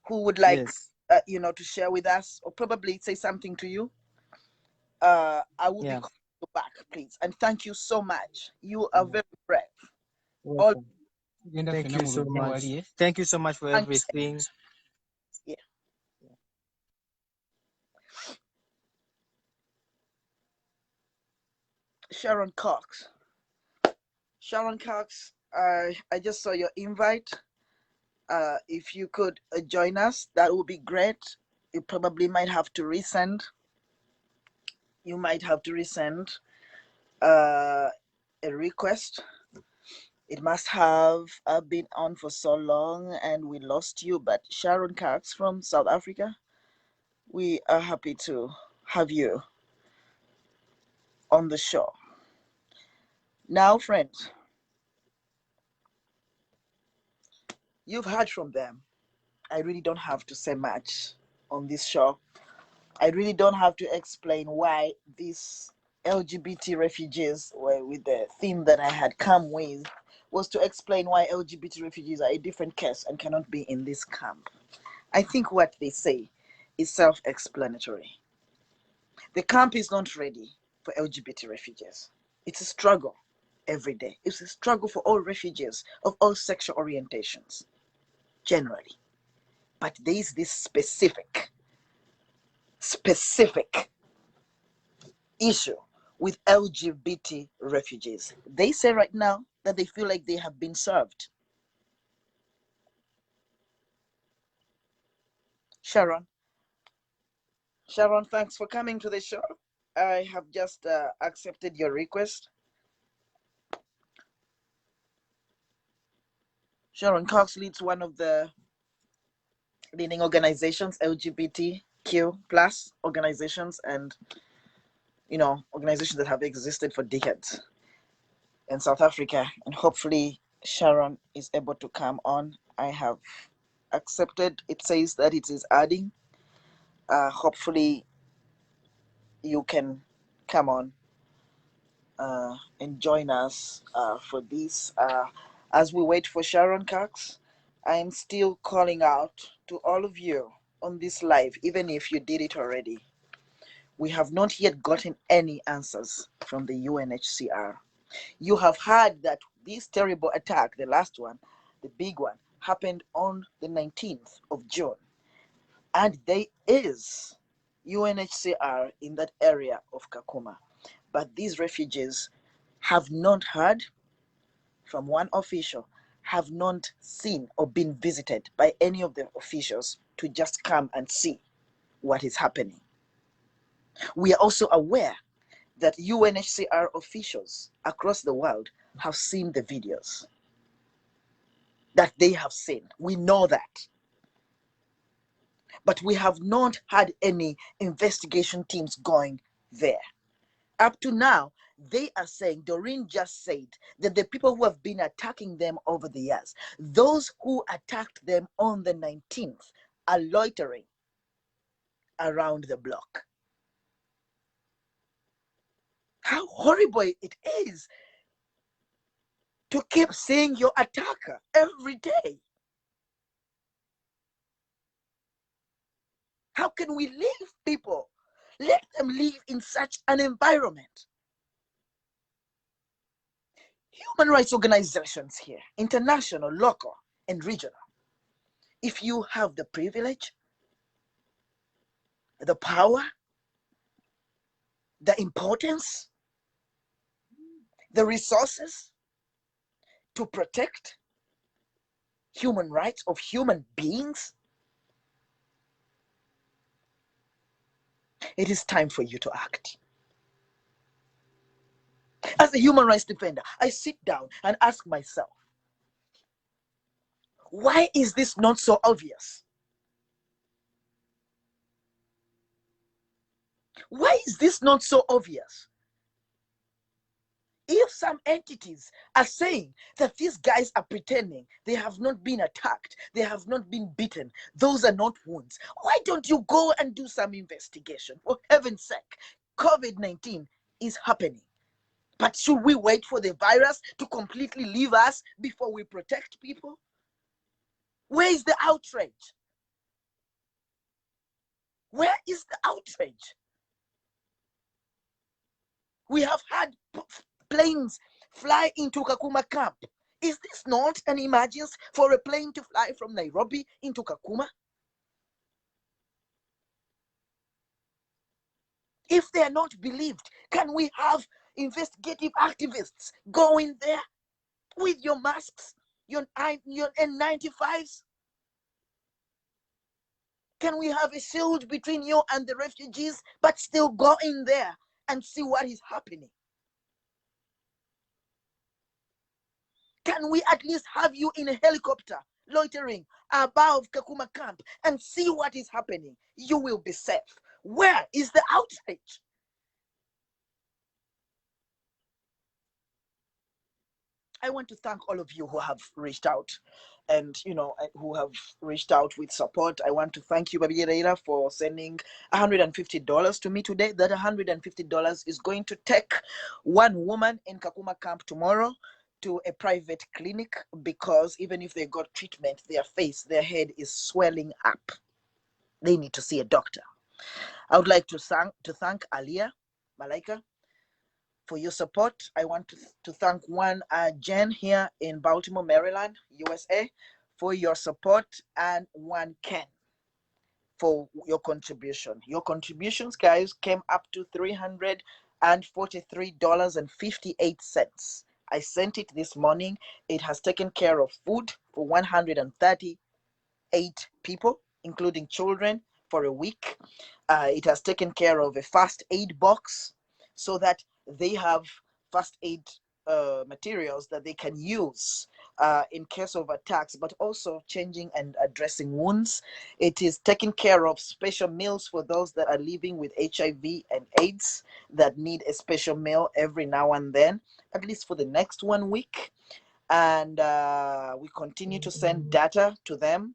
who would like, to share with us or probably say something to you. I will be calling you back, please. And thank you so much. You are very brave. Thank you so much. Thank you so much for everything. Yeah. Sharon Cox. Sharon Cox, I just saw your invite. If you could join us, that would be great. You probably might have to resend. You might have to resend a request. It must have been on for so long and we lost you. But Sharon Cox from South Africa, we are happy to have you on the show. Now, friends, you've heard from them. I really don't have to say much on this show. I really don't have to explain why these LGBT refugees were with the theme that I had come with was to explain why LGBT refugees are a different case and cannot be in this camp. I think what they say is self-explanatory. The camp is not ready for LGBT refugees. It's a struggle every day. It's a struggle for all refugees of all sexual orientations, generally. But there is this specific issue with LGBT refugees. They say right now that they feel like they have been served. Sharon, thanks for coming to the show. I have just accepted your request. Sharon Cox leads one of the leading organizations, LGBTQ plus organizations, and organizations that have existed for decades in South Africa. And hopefully Sharon is able to come on. I have accepted. It says that it is adding. Hopefully you can come on and join us for this. As we wait for Sharon Cox, I'm still calling out to all of you on this live, even if you did it already. We have not yet gotten any answers from the UNHCR. You have heard that this terrible attack, the last one, the big one, happened on the 19th of June. And there is UNHCR in that area of Kakuma. But these refugees have not heard from one official, have not seen or been visited by any of the officials to just come and see what is happening. We are also aware that UNHCR officials across the world have seen the videos that they have seen. We know that. But we have not had any investigation teams going there. Up to now, they are saying, Doreen just said, that the people who have been attacking them over the years, those who attacked them on the 19th are loitering around the block. How horrible it is to keep seeing your attacker every day. How can we leave people? Let them live in such an environment. Human rights organizations here, international, local, and regional, if you have the privilege, the power, the importance, the resources to protect human rights of human beings, It is time for you to act. As a human rights defender, I sit down and ask myself, why is this not so obvious? Why is this not so obvious? If some entities are saying that these guys are pretending they have not been attacked, they have not been beaten, those are not wounds, why don't you go and do some investigation? For heaven's sake, COVID-19 is happening. But should we wait for the virus to completely leave us before we protect people? Where is the outrage? Where is the outrage? We have had planes fly into Kakuma camp. Is this not an emergency for a plane to fly from Nairobi into Kakuma? If they are not believed, can we have investigative activists go in there with your masks, your N95s? Can we have a shield between you and the refugees, but still go in there and see what is happening? Can we at least have you in a helicopter loitering above Kakuma camp and see what is happening? You will be safe. Where is the outrage? I want to thank all of you who have reached out and, who have reached out with support. I want to thank you, Babi Reira, for sending $150 to me today. That $150 is going to take one woman in Kakuma camp tomorrow to a private clinic, because even if they got treatment, their head is swelling up. They need to see a doctor. I would like to thank Alia Malaika for your support. I want to thank one Jen here in Baltimore, Maryland, USA, for your support, and one Ken for your contribution. Your contributions, guys, came up to $343.58. I sent it this morning. It has taken care of food for 138 people, including children, for a week. It has taken care of a first aid box so that they have first aid materials that they can use in case of attacks, but also changing and addressing wounds. It is taking care of special meals for those that are living with HIV and AIDS that need a special meal every now and then, at least for the next 1 week. And we continue to send data to them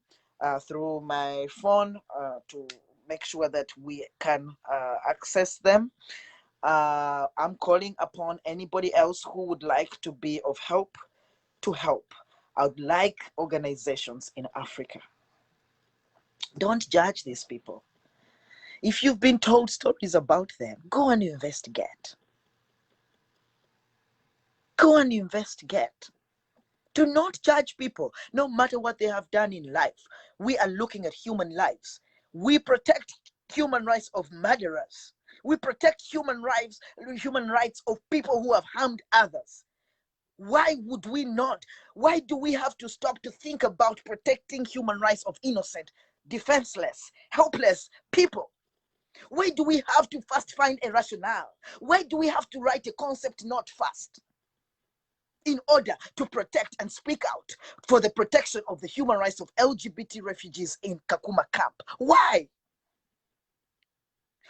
through my phone to make sure that we can access them. I'm calling upon anybody else who would like to be of help to help. I would like organizations in Africa. Don't judge these people. If you've been told stories about them, go and investigate. Go and investigate. Do not judge people, no matter what they have done in life. We are looking at human lives. We protect human rights of murderers. We protect human rights of people who have harmed others. Why would we not? Why do we have to stop to think about protecting human rights of innocent, defenseless, helpless people? Why do we have to first find a rationale? Why do we have to write a concept note first in order to protect and speak out for the protection of the human rights of LGBT refugees in Kakuma camp? Why?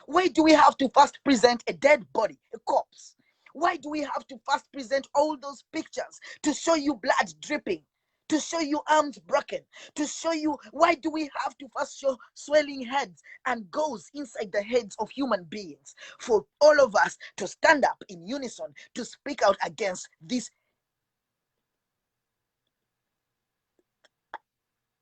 Why do we have to first present a dead body, a corpse? Why do we have to first present all those pictures to show you blood dripping, to show you arms broken, to show you? Why do we have to first show swelling heads and goes inside the heads of human beings for all of us to stand up in unison to speak out against this?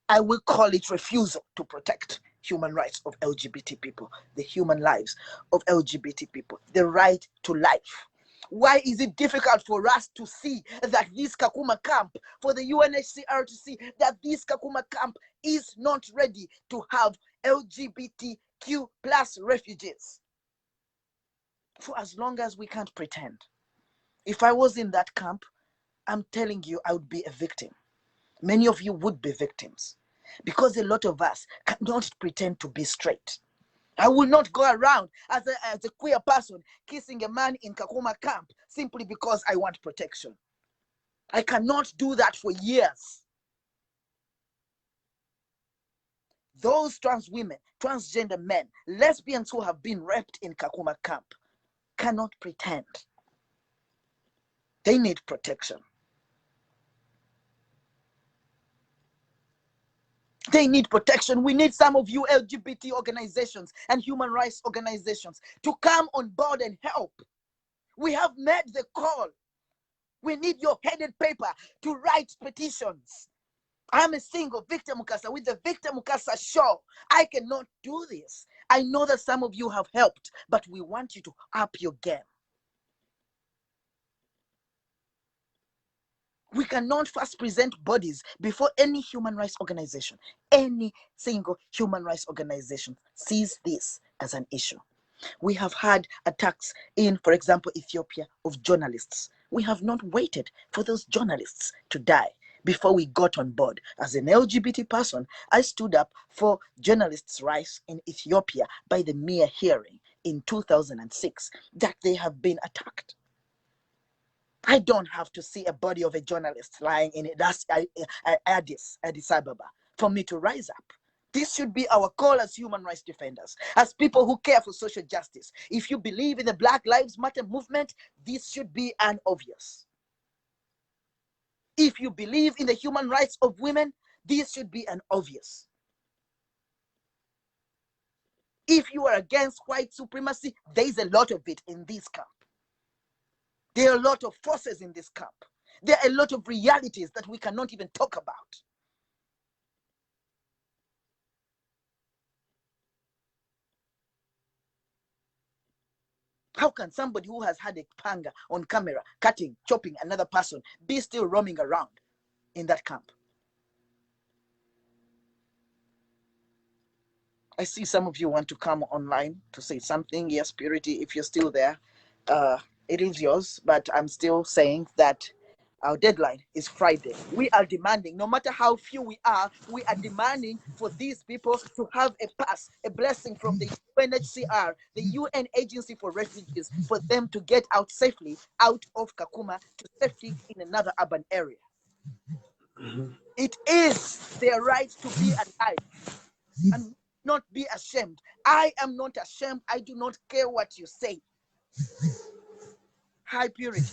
I will call it refusal to protect human rights of LGBT people, the human lives of LGBT people, the right to life. Why is it difficult for us to see that this Kakuma camp, for the UNHCR to see that this Kakuma camp is not ready to have LGBTQ plus refugees? For as long as we can't pretend. If I was in that camp, I'm telling you, I would be a victim. Many of you would be victims, because a lot of us cannot pretend to be straight. I will not go around as a queer person kissing a man in Kakuma camp simply because I want protection. I cannot do that for years. Those trans women, transgender men, lesbians who have been raped in Kakuma camp cannot pretend. They need protection. They need protection. We need some of you LGBT organizations and human rights organizations to come on board and help. We have made the call. We need your headed paper to write petitions. I'm a single Victor Mukasa with the Victor Mukasa show. I cannot do this. I know that some of you have helped, but we want you to up your game. We cannot first present bodies before any human rights organization. Any single human rights organization sees this as an issue. We have had attacks in, for example, Ethiopia of journalists. We have not waited for those journalists to die before we got on board. As an LGBT person, I stood up for journalists' rights in Ethiopia by the mere hearing in 2006 that they have been attacked. I don't have to see a body of a journalist lying in it. That's Addis Ababa for me to rise up. This should be our call as human rights defenders, as people who care for social justice. If you believe in the Black Lives Matter movement, this should be an obvious. If you believe in the human rights of women, this should be an obvious. If you are against white supremacy, there is a lot of it in this camp. There are a lot of forces in this camp. There are a lot of realities that we cannot even talk about. How can somebody who has had a panga on camera, cutting, chopping another person, be still roaming around in that camp? I see some of you want to come online to say something. Yes, Purity, if you're still there, it is yours, but I'm still saying that our deadline is Friday. We are demanding, no matter how few we are demanding for these people to have a pass, a blessing from the UNHCR, the UN Agency for Refugees, for them to get out safely out of Kakuma to safety in another urban area. It is their right to be alive and not be ashamed. I am not ashamed. I do not care what you say. Hi, Purity.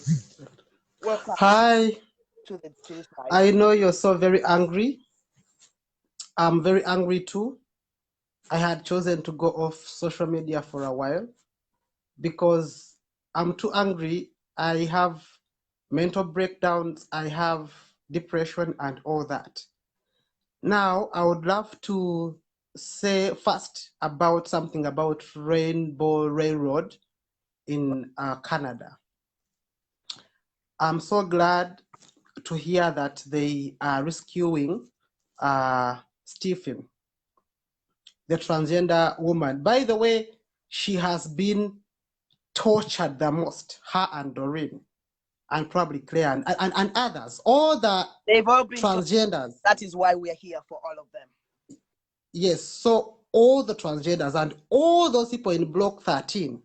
Welcome. Hi. To this side. I know you're so very angry. I'm very angry too. I had chosen to go off social media for a while because I'm too angry. I have mental breakdowns. I have depression and all that. Now, I would love to say first about something about Rainbow Railroad in Canada. I'm so glad to hear that they are rescuing Stephen, the transgender woman. By the way, she has been tortured the most, her and Doreen, and probably Claire and others. All the They've all been transgenders. tortured. That is why we are here for all of them. Yes, so all the transgenders and all those people in Block 13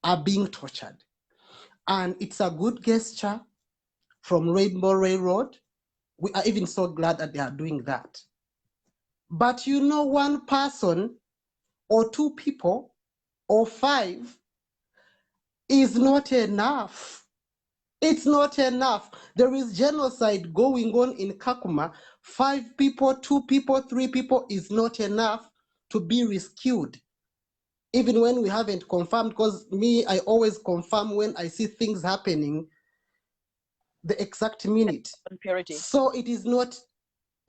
are being tortured. And it's a good gesture from Rainbow Railroad. We are even so glad that they are doing that. But you know, one person or two people or five is not enough. It's not enough. There is genocide going on in Kakuma. 5 people, 2 people, 3 people is not enough to be rescued. Even when we haven't confirmed, because me, I always confirm when I see things happening, the exact minute. Purity. So it is not,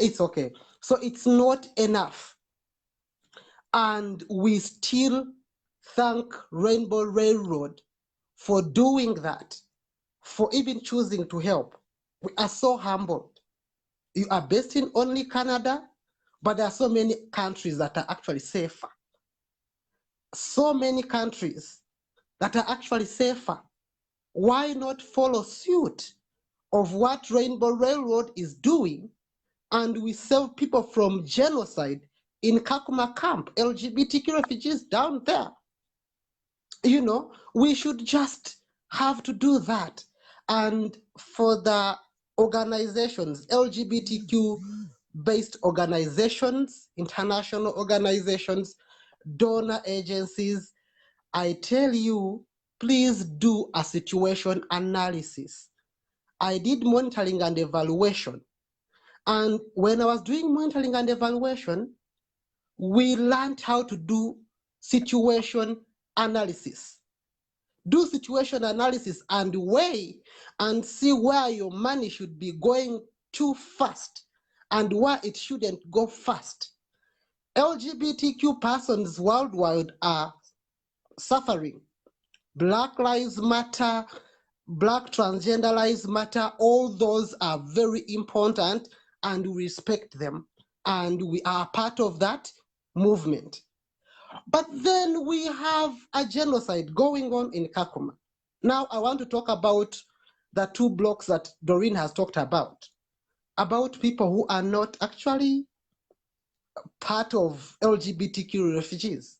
it's okay. So it's not enough. And we still thank Rainbow Railroad for doing that, for even choosing to help. We are so humbled. You are based in only Canada, but there are so many countries that are actually safer. So many countries that are actually safer. Why not follow suit of what Rainbow Railroad is doing, and we save people from genocide in Kakuma camp, LGBTQ refugees down there. You know, we should just have to do that. And for the organizations, LGBTQ-based organizations, international organizations, donor agencies, I tell you, please do a situation analysis. I did monitoring and evaluation. And when I was doing monitoring and evaluation, we learned how to do situation analysis. Do situation analysis and weigh and see where your money should be going too fast and where it shouldn't go fast. LGBTQ persons worldwide are suffering. Black Lives Matter, Black Transgender Lives Matter, all those are very important and we respect them. And we are part of that movement. But then we have a genocide going on in Kakuma. Now I want to talk about the 2 blocks that Doreen has talked about people who are not actually part of LGBTQ refugees.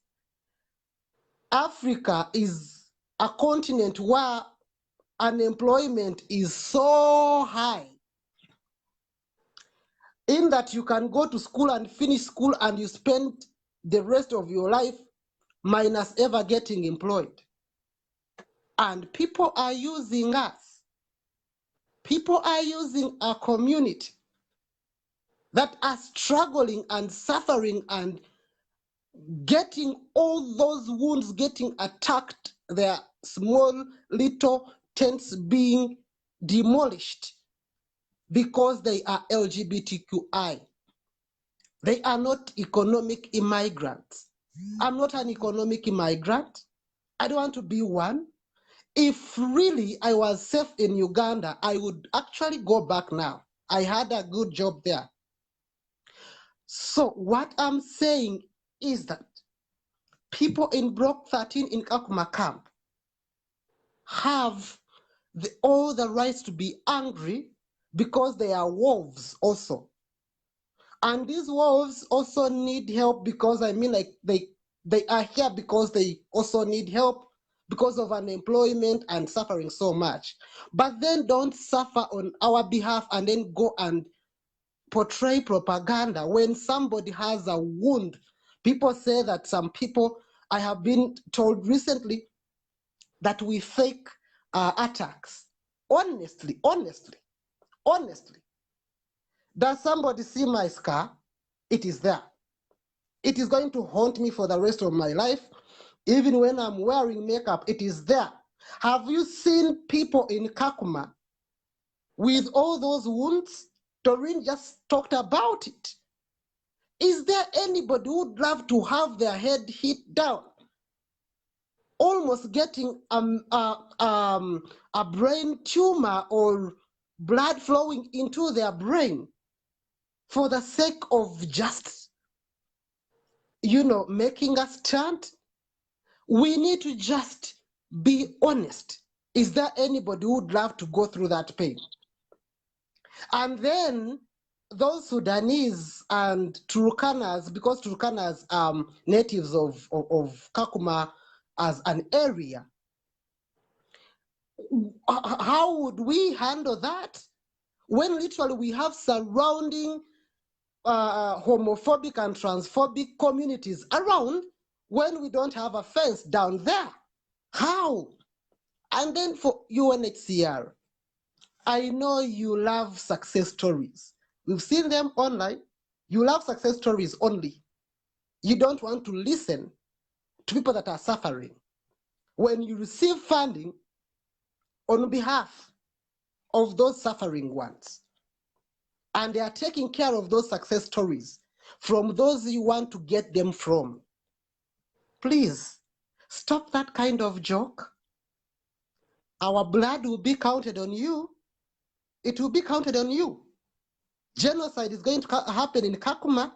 Africa is a continent where unemployment is so high, in that you can go to school and finish school and you spend the rest of your life minus ever getting employed. And people are using us. People are using our community that are struggling and suffering and getting all those wounds, getting attacked, their small little tents being demolished because they are LGBTQI. They are not economic immigrants. I'm not an economic immigrant. I don't want to be one. If really I was safe in Uganda, I would actually go back now. I had a good job there. So what I'm saying is that people in Block 13 in Kakuma camp have all the rights to be angry because they are wolves also. And these wolves also need help because, I mean, like they are here because they also need help because of unemployment and suffering so much. But then don't suffer on our behalf and then go and portray propaganda when somebody has a wound. People say that some people, I have been told recently that we fake attacks. Honestly, does somebody see my scar? It is there. It is going to haunt me for the rest of my life. Even when I'm wearing makeup, it is there. Have you seen people in Kakuma with all those wounds? Doreen just talked about it. Is there anybody who would love to have their head hit down, almost getting a brain tumor or blood flowing into their brain for the sake of just, you know, making us stand? We need to just be honest. Is there anybody who would love to go through that pain? And then those Sudanese and Turkanas, because Turkanas are natives of Kakuma as an area, how would we handle that when literally we have surrounding homophobic and transphobic communities around, when we don't have a fence down there? How? And then for UNHCR, I know you love success stories. We've seen them online. You love success stories only. You don't want to listen to people that are suffering. When you receive funding on behalf of those suffering ones, and they are taking care of those success stories from those you want to get them from, please stop that kind of joke. Our blood will be counted on you. It will be counted on you. Genocide is going to happen in Kakuma.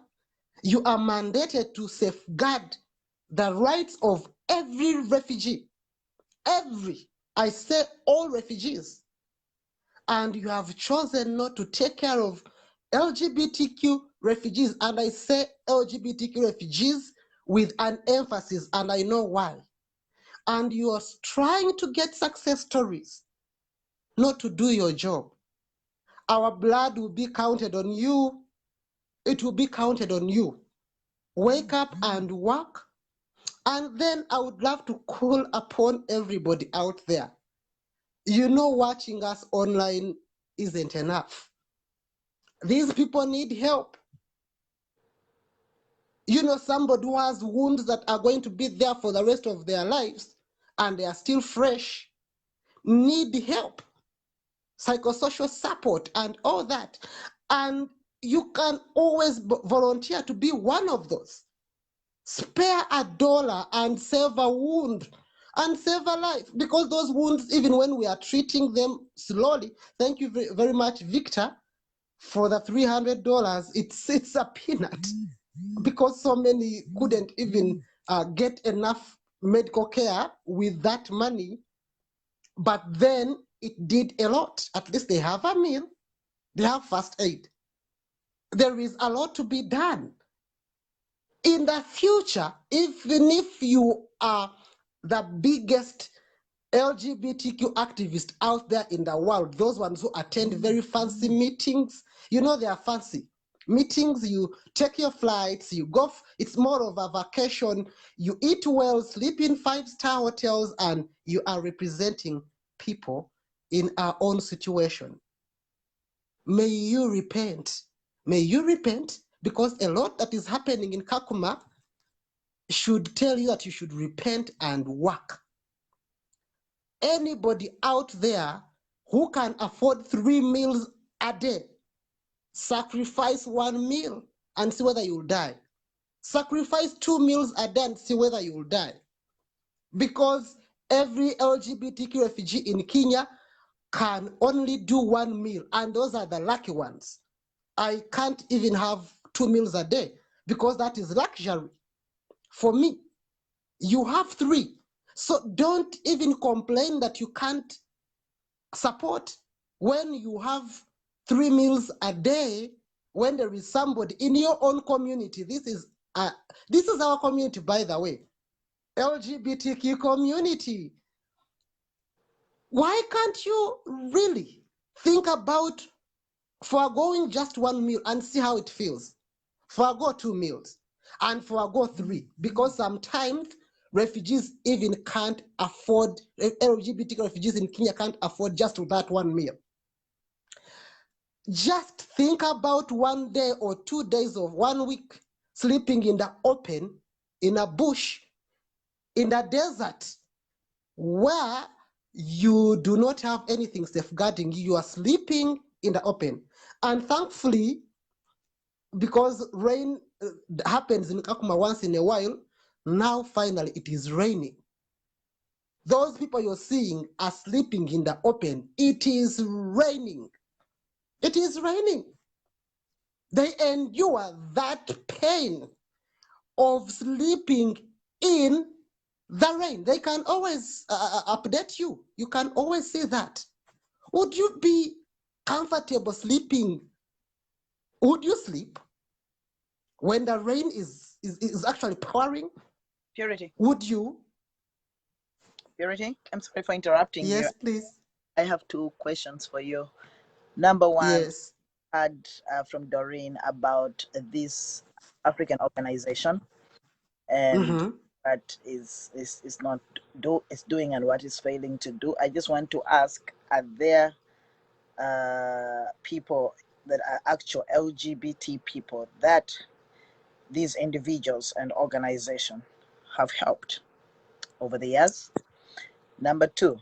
You are mandated to safeguard the rights of every refugee. I say all refugees. And you have chosen not to take care of LGBTQ refugees, and I say LGBTQ refugees with an emphasis, and I know why. And you are trying to get success stories, not to do your job. Our blood will be counted on you. It will be counted on you. Wake up and work. And then I would love to call upon everybody out there. You know, watching us online isn't enough. These people need help. You know, somebody who has wounds that are going to be there for the rest of their lives and they are still fresh, need help, psychosocial support and all that. And you can always volunteer to be one of those. Spare $1 and save a wound and save a life, because those wounds, even when we are treating them slowly, thank you very much, Victor, for the $300, it's a peanut, because so many couldn't even get enough medical care with that money. But then it did a lot. At least they have a meal, they have first aid. There is a lot to be done. In the future, even if you are the biggest LGBTQ activist out there in the world, those ones who attend very fancy meetings, you know, they are fancy meetings, you take your flights, you go, it's more of a vacation, you eat well, sleep in 5-star hotels, and you are representing people in our own situation. May you repent. May you repent, because a lot that is happening in Kakuma should tell you that you should repent and work. Anybody out there who can afford 3 meals a day, sacrifice 1 meal and see whether you'll die. Sacrifice 2 meals a day and see whether you'll die. Because every LGBTQ refugee in Kenya can only do 1 meal, and those are the lucky ones. I can't even have 2 meals a day because that is luxury. For me, you have 3. So don't even complain that you can't support when you have 3 meals a day, when there is somebody in your own community. This is our community, by the way, LGBTQ community. Why can't you really think about foregoing just 1 meal and see how it feels? Forego 2 meals and forego 3, because sometimes refugees even can't afford, LGBT refugees in Kenya can't afford just that 1 meal. Just think about 1 day or 2 days of 1 week sleeping in the open, in a bush, in the desert, where you do not have anything safeguarding you. You are sleeping in the open. And thankfully, because rain happens in Kakuma once in a while, now finally it is raining. Those people you're seeing are sleeping in the open. It is raining. It is raining. They endure that pain of sleeping in the rain. They can always update you. You can always see that. Would you be comfortable sleeping? Would you sleep when the rain is actually pouring? Purity. Would you? Purity, I'm sorry for interrupting you. Yes, please. I have 2 questions for you. Number 1, yes. I heard from Doreen about this African organization and what is not is doing and what is failing to do. I just want to ask, are there people that are actual LGBT people that these individuals and organizations have helped over the years? Number 2,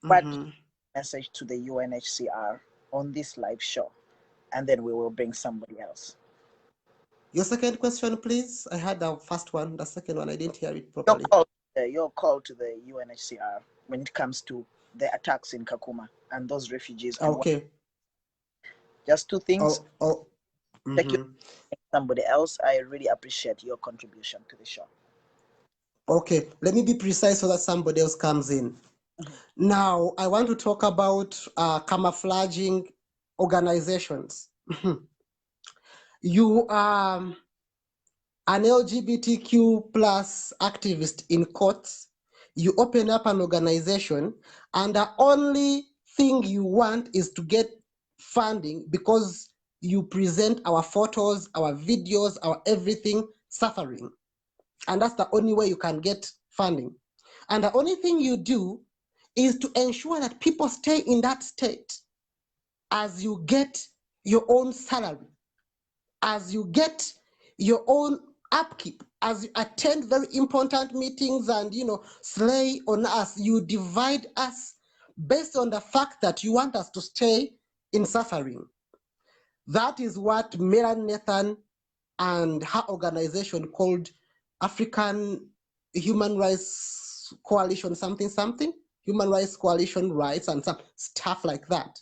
what message to the UNHCR on this live show? And then we will bring somebody else. Your second question, please. I had the first one. The second one, I didn't hear it properly. Your call to the UNHCR when it comes to the attacks in Kakuma and those refugees. Okay. Just 2 things. Take you somebody else. I really appreciate your contribution to the show. Okay, let me be precise so that somebody else comes in. Now, I want to talk about camouflaging organizations. you are an LGBTQ plus activist in courts, you open up an organization, and the only thing you want is to get funding because you present our photos, our videos, our everything suffering. And that's the only way you can get funding. And the only thing you do is to ensure that people stay in that state as you get your own salary, as you get your own upkeep, as you attend very important meetings and, slay on us. You divide us based on the fact that you want us to stay in suffering. That is what 𝐿𝐴𝐴 and her organization called African Human Rights Coalition, something, Human Rights Coalition Rights and some stuff like that.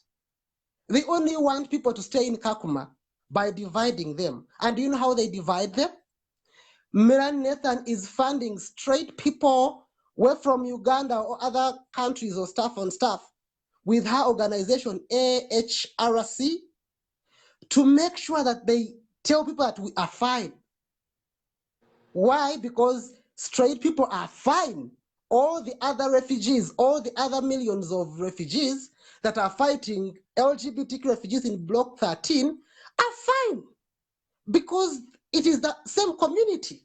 They only want people to stay in Kakuma by dividing them. And do you know how they divide them? 𝐿𝐴𝐴 is funding straight people were from Uganda or other countries or stuff with her organization AHRC to make sure that they tell people that we are fine. Why? Because straight people are fine. All the other refugees, all the other millions of refugees that are fighting LGBTQ refugees in Block 13 are fine because it is the same community.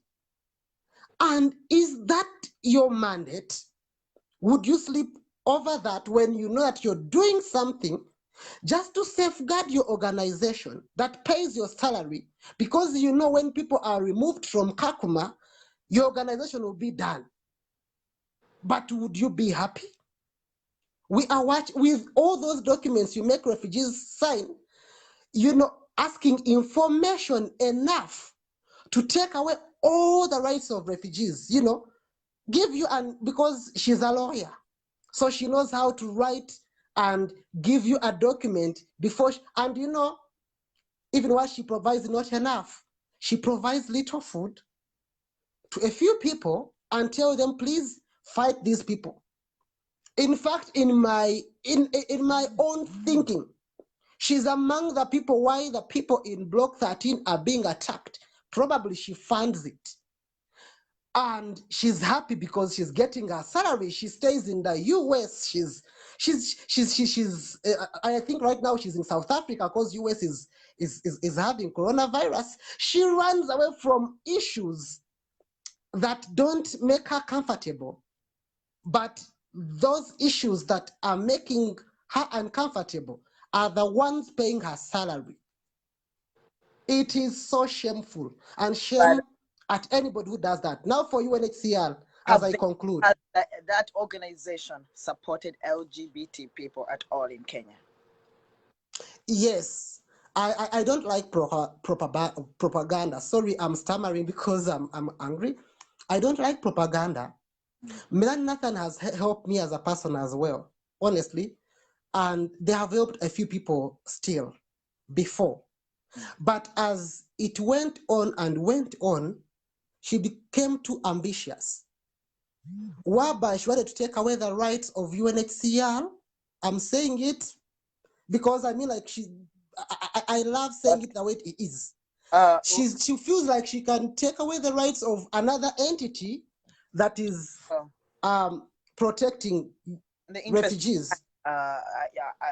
And is that your mandate? Would you sleep over that when you know that you're doing something just to safeguard your organization that pays your salary? Because you know when people are removed from Kakuma, your organization will be done. But would you be happy? We are watching with all those documents you make refugees sign, asking information enough to take away all the rights of refugees, give you, because she's a lawyer, so she knows how to write and give you a document before, and even what she provides is not enough. She provides little food to a few people and tell them, please fight these people. In fact, in my own thinking, she's among the people why the people in Block 13 are being attacked. Probably she funds it. And she's happy because she's getting her salary. She stays in the US. I think right now she's in South Africa because US is having coronavirus. She runs away from issues that don't make her comfortable. But those issues that are making her uncomfortable are the ones paying her salary. It is so shameful, and shame at anybody who does that. Now for UNHCR, as I conclude. Has that organization supported LGBT people at all in Kenya? Yes. I don't like propaganda. Sorry, I'm stammering because I'm angry. I don't like propaganda. 𝐿𝐴𝐴 has helped me as a person as well, honestly. And they have helped a few people still before. But as it went on and went on, she became too ambitious. Whereby she wanted to take away the rights of UNHCR. I'm saying it because I mean, like, I love saying it the way it is. She feels like she can take away the rights of another entity that is protecting the refugees.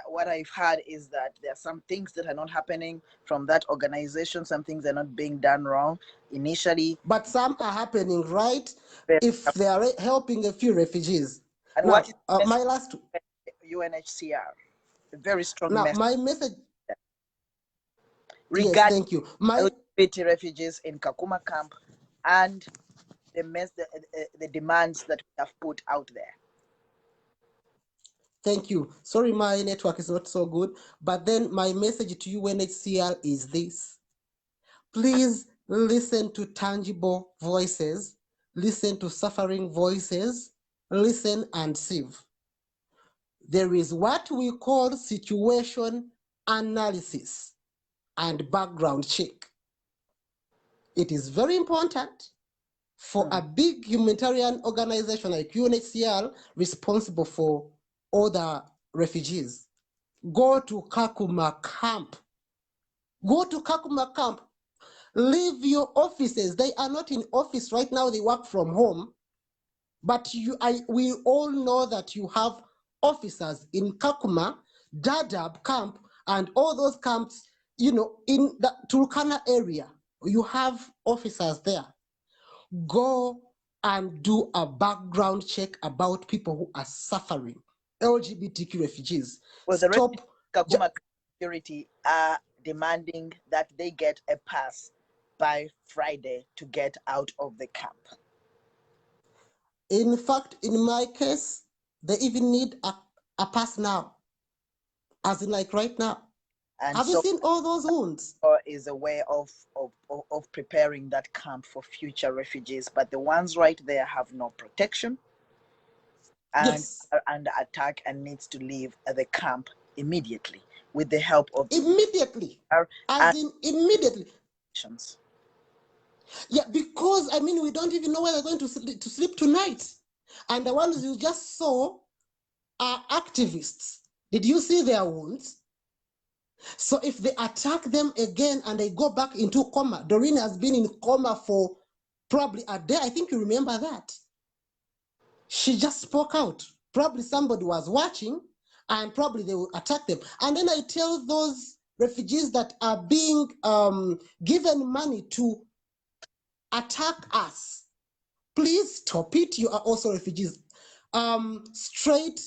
What I've heard is that there are some things that are not happening from that organization. Some things are not being done wrong initially. But some are happening right if they are helping a few refugees. And now, what is my last UNHCR? A very strong now, message. my message regarding, yes, thank you. My LGBT refugees in Kakuma camp and the demands that we have put out there. Thank you. Sorry, my network is not so good. But then my message to UNHCR is this. Please listen to tangible voices. Listen to suffering voices. Listen and sieve. There is what we call situation analysis and background check. It is very important for a big humanitarian organization like UNHCR responsible for all the refugees. Go to Kakuma camp. Go to Kakuma camp. Leave your offices. They are not in office right now. They work from home. But we all know that you have officers in Kakuma, Dadaab camp, and all those camps, you know, in the Turkana area. You have officers there. Go and do a background check about people who are suffering, LGBTQ refugees. Well, the Kakuma security are demanding that they get a pass by Friday to get out of the camp. In fact, in my case, they even need a pass now, as in like right now. And have you seen all those wounds? Is a way of preparing that camp for future refugees, but the ones right there have no protection and yes. are under attack and needs to leave the camp immediately with the help of immediately. As in immediately. Yeah, because I mean we don't even know where they're going to sleep tonight. And the ones you just saw are activists. Did you see their wounds? So if they attack them again and they go back into coma, Doreen has been in coma for probably a day. I think you remember that. She just spoke out. Probably somebody was watching and probably they will attack them. And then I tell those refugees that are being given money to attack us, please stop it. You are also refugees. Straight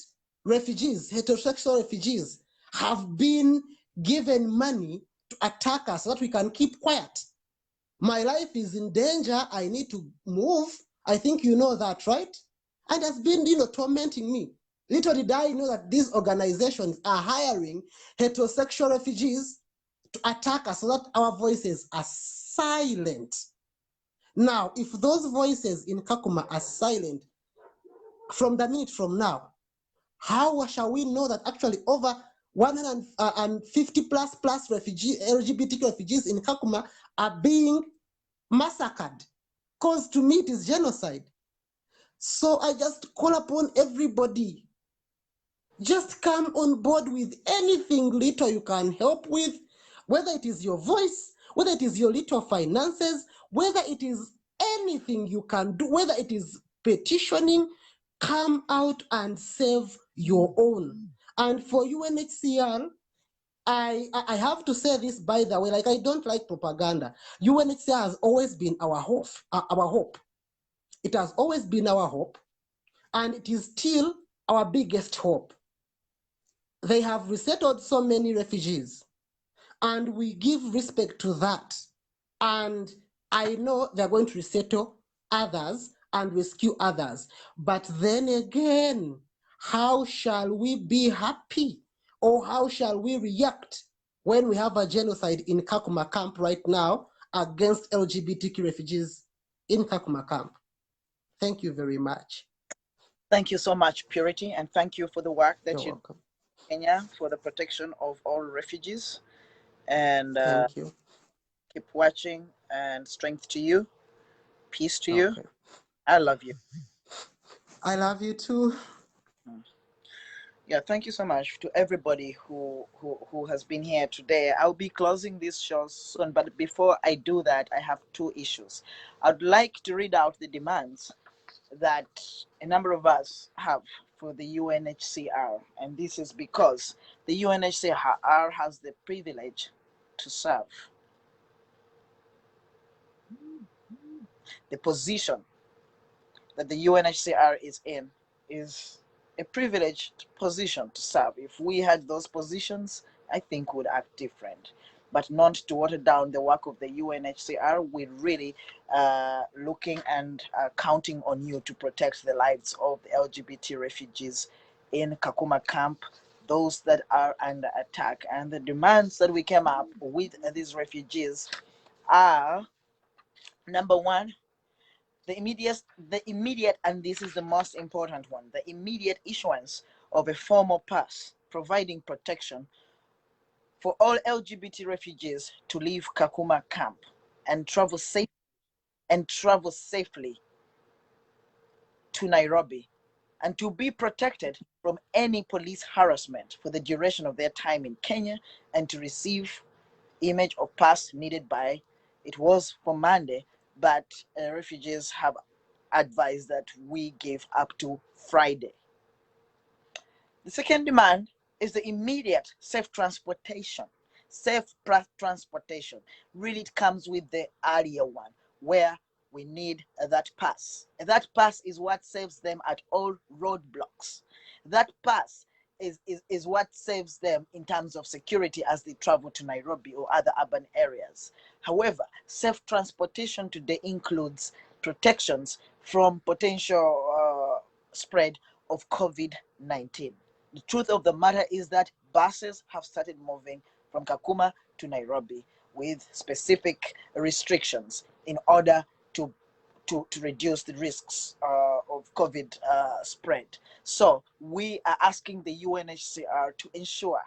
refugees, heterosexual refugees have been given money to attack us so that we can keep quiet. My life is in danger. I need to move. I think you know that, right? And has been, you know, tormenting me. Little did I know that these organizations are hiring heterosexual refugees to attack us so that our voices are silent. Now, if those voices in Kakuma are silent from the minute from now, how shall we know that actually over 150 plus LGBTQ refugees in Kakuma are being massacred? Because to me it is genocide. So I just call upon everybody, just come on board with anything little you can help with, whether it is your voice, whether it is your little finances, whether it is anything you can do, whether it is petitioning, come out and save your own. And for UNHCR, I have to say this, by the way, like I don't like propaganda. UNHCR has always been our hope. It has always been our hope, and it is still our biggest hope. They have resettled so many refugees, and we give respect to that. And I know they're going to resettle others and rescue others. But then again, how shall we be happy, or how shall we react when we have a genocide in Kakuma camp right now against LGBTQ refugees in Kakuma camp? Thank you very much. Thank you so much, Purity, and thank you for the work that you do in Kenya for the protection of all refugees. And thank you. Keep watching, and strength to you. Peace to you. I love you. I love you too. Yeah, thank you so much to everybody who has been here today. I'll be closing this show soon, but before I do that, I have two issues. I'd like to read out the demands that a number of us have for the UNHCR, and this is because the UNHCR has the privilege to serve. The position that the UNHCR is in is a privileged position to serve. If we had those positions, I think we'd act different. But not to water down the work of the UNHCR, we're really looking and counting on you to protect the lives of the LGBT refugees in Kakuma camp, those that are under attack. And the demands that we came up with these refugees are, number one, the immediate, and this is the most important one, the immediate issuance of a formal pass providing protection for all LGBT refugees to leave Kakuma camp and travel safely to Nairobi, and to be protected from any police harassment for the duration of their time in Kenya, and to receive image or pass needed by It was for Monday, but refugees have advised that we give up to Friday. The second demand is the immediate safe transportation. Safe transportation. Really, it comes with the earlier one, where we need that pass. And that pass is what saves them at all roadblocks. That pass is what saves them in terms of security as they travel to Nairobi or other urban areas. However, safe transportation today includes protections from potential spread of COVID-19. The truth of the matter is that buses have started moving from Kakuma to Nairobi with specific restrictions in order to reduce the risks of COVID spread. So we are asking the UNHCR to ensure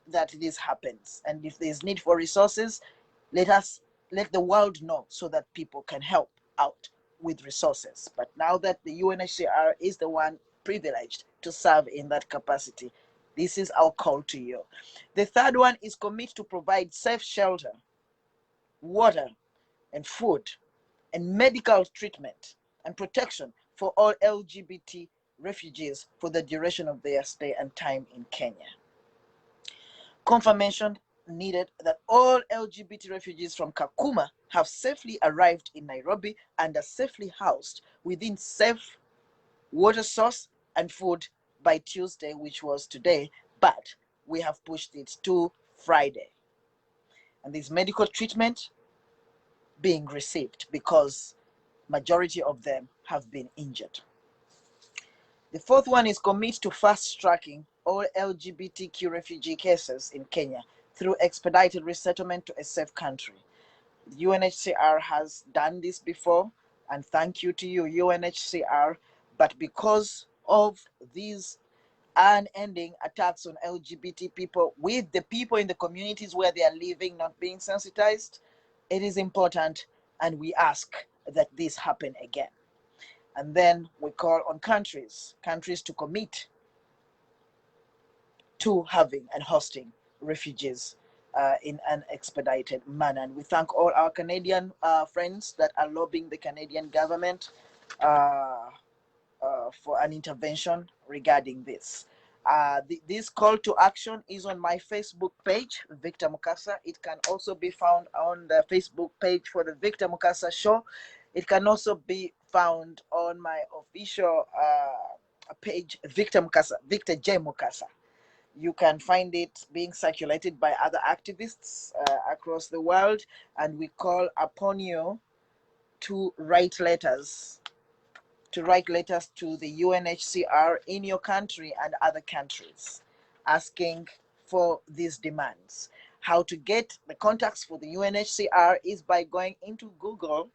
that this happens. And if there's need for resources, let the world know so that people can help out with resources. But now that the UNHCR is the one privileged to serve in that capacity, this is our call to you. The third one is commit to provide safe shelter, water, and food, and medical treatment and protection for all LGBT refugees for the duration of their stay and time in Kenya. Confirmation needed that all LGBT refugees from Kakuma have safely arrived in Nairobi and are safely housed within safe water source and food by Tuesday, which was today, but we have pushed it to Friday. And this medical treatment being received because majority of them have been injured. The fourth one is commit to fast-tracking all LGBTQ refugee cases in Kenya through expedited resettlement to a safe country. UNHCR has done this before, and thank you to you, UNHCR, but because of these unending attacks on LGBT people, with the people in the communities where they are living not being sensitized, it is important, and we ask that this happen again. And then we call on countries to commit to having and hosting refugees in an expedited manner. And we thank all our Canadian friends that are lobbying the Canadian government for an intervention regarding this. This call to action is on my Facebook page, Victor Mukasa. It can also be found on the Facebook page for the Victor Mukasa Show. It can also be found on my official page, Victor Mukasa, Victor J. Mukasa. You can find it being circulated by other activists across the world, and we call upon you to write letters to the UNHCR in your country and other countries, asking for these demands. How to get the contacts for the UNHCR is by going into Google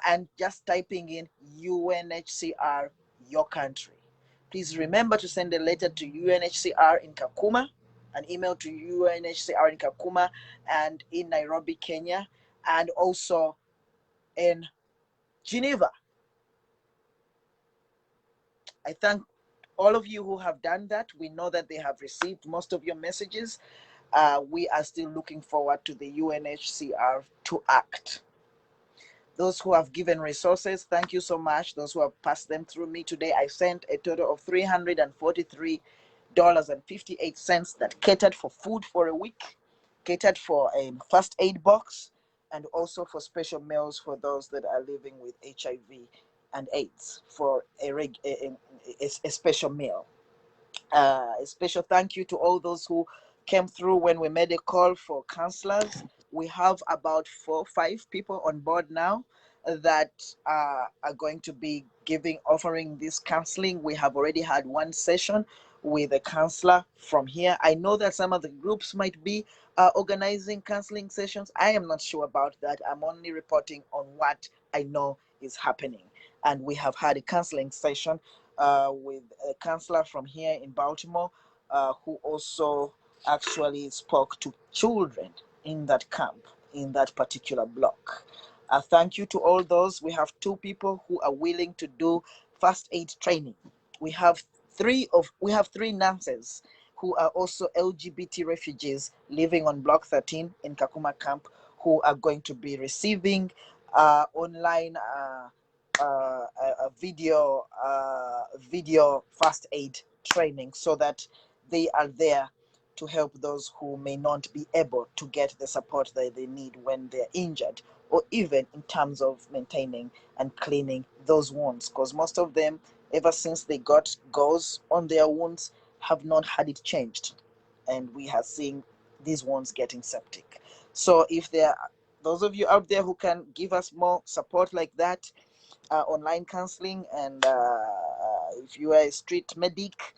and just typing in UNHCR, your country. Please remember to send a letter to UNHCR in Kakuma, an email to UNHCR in Kakuma and in Nairobi, Kenya, and also in Geneva. I thank all of you who have done that. We know that they have received most of your messages. We are still looking forward to the UNHCR to act. Those who have given resources, thank you so much. Those who have passed them through me today, I sent a total of $343.58 that catered for food for a week, catered for a first aid box, and also for special meals for those that are living with HIV and AIDS for a special meal. A special thank you to all those who came through when we made a call for counselors. We have about 4 or 5 people on board now that are going to be offering this counseling. We have already had one session with a counselor from here. I know that some of the groups might be organizing counseling sessions. I am not sure about that. I'm only reporting on what I know is happening. And we have had a counseling session with a counselor from here in Baltimore who also actually spoke to children in that camp, in that particular block. Thank you to all those. We have 2 people who are willing to do first aid training. We have 3 nurses who are also LGBT refugees living on Block 13 in Kakuma camp, who are going to be receiving online a video first aid training, so that they are there to help those who may not be able to get the support that they need when they're injured, or even in terms of maintaining and cleaning those wounds, because most of them, ever since they got gauze on their wounds, have not had it changed, and we have seen these wounds getting septic. So if there are those of you out there who can give us more support like that, online counseling, and if you are a street medic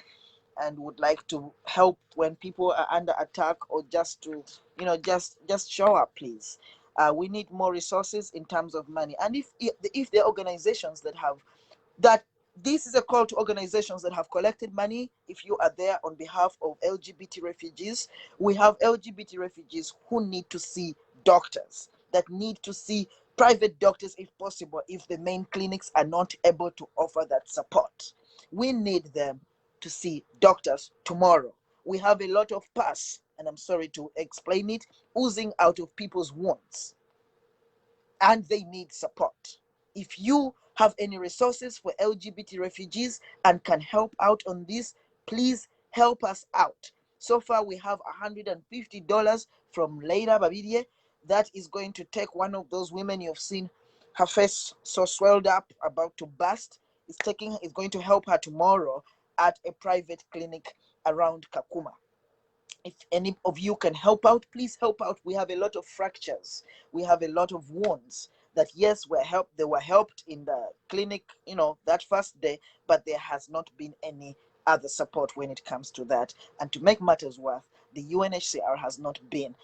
and would like to help when people are under attack, or just to just show up, please. We need more resources in terms of money, and if there are organizations that have that, this is a call to organizations that have collected money. If you are there on behalf of LGBT refugees, we have LGBT refugees who need to see doctors, that need to see private doctors if possible, if the main clinics are not able to offer that support. We need them to see doctors tomorrow. We have a lot of pus, and I'm sorry to explain it, oozing out of people's wounds, and they need support. If you have any resources for LGBT refugees and can help out on this, please help us out. So far, we have $150 from 𝐊𝐸𝐵𝐵𝐴. That is going to take one of those women you've seen, her face so swelled up, about to burst. It's going to help her tomorrow at a private clinic around Kakuma. If any of you can help out, please help out. We have a lot of fractures. We have a lot of wounds that, yes, they were helped in the clinic, that first day, but there has not been any other support when it comes to that. And to make matters worse, the UNHCR has not been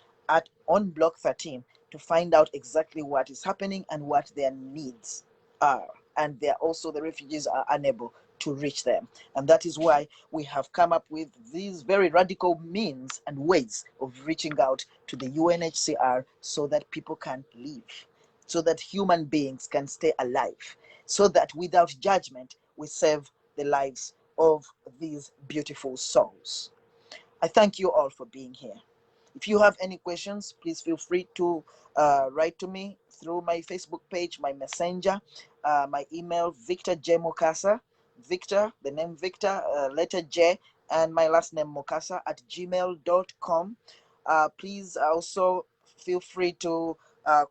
on Block 13 to find out exactly what is happening and what their needs are. And the refugees are unable to reach them. And that is why we have come up with these very radical means and ways of reaching out to the UNHCR, so that people can live, so that human beings can stay alive, so that without judgment we save the lives of these beautiful souls. I thank you all for being here. If you have any questions, please feel free to write to me through my Facebook page, my messenger, my email, Victor J. Mukasa, Victor, the name Victor, letter J, and my last name Mukasa @gmail.com. Please also feel free to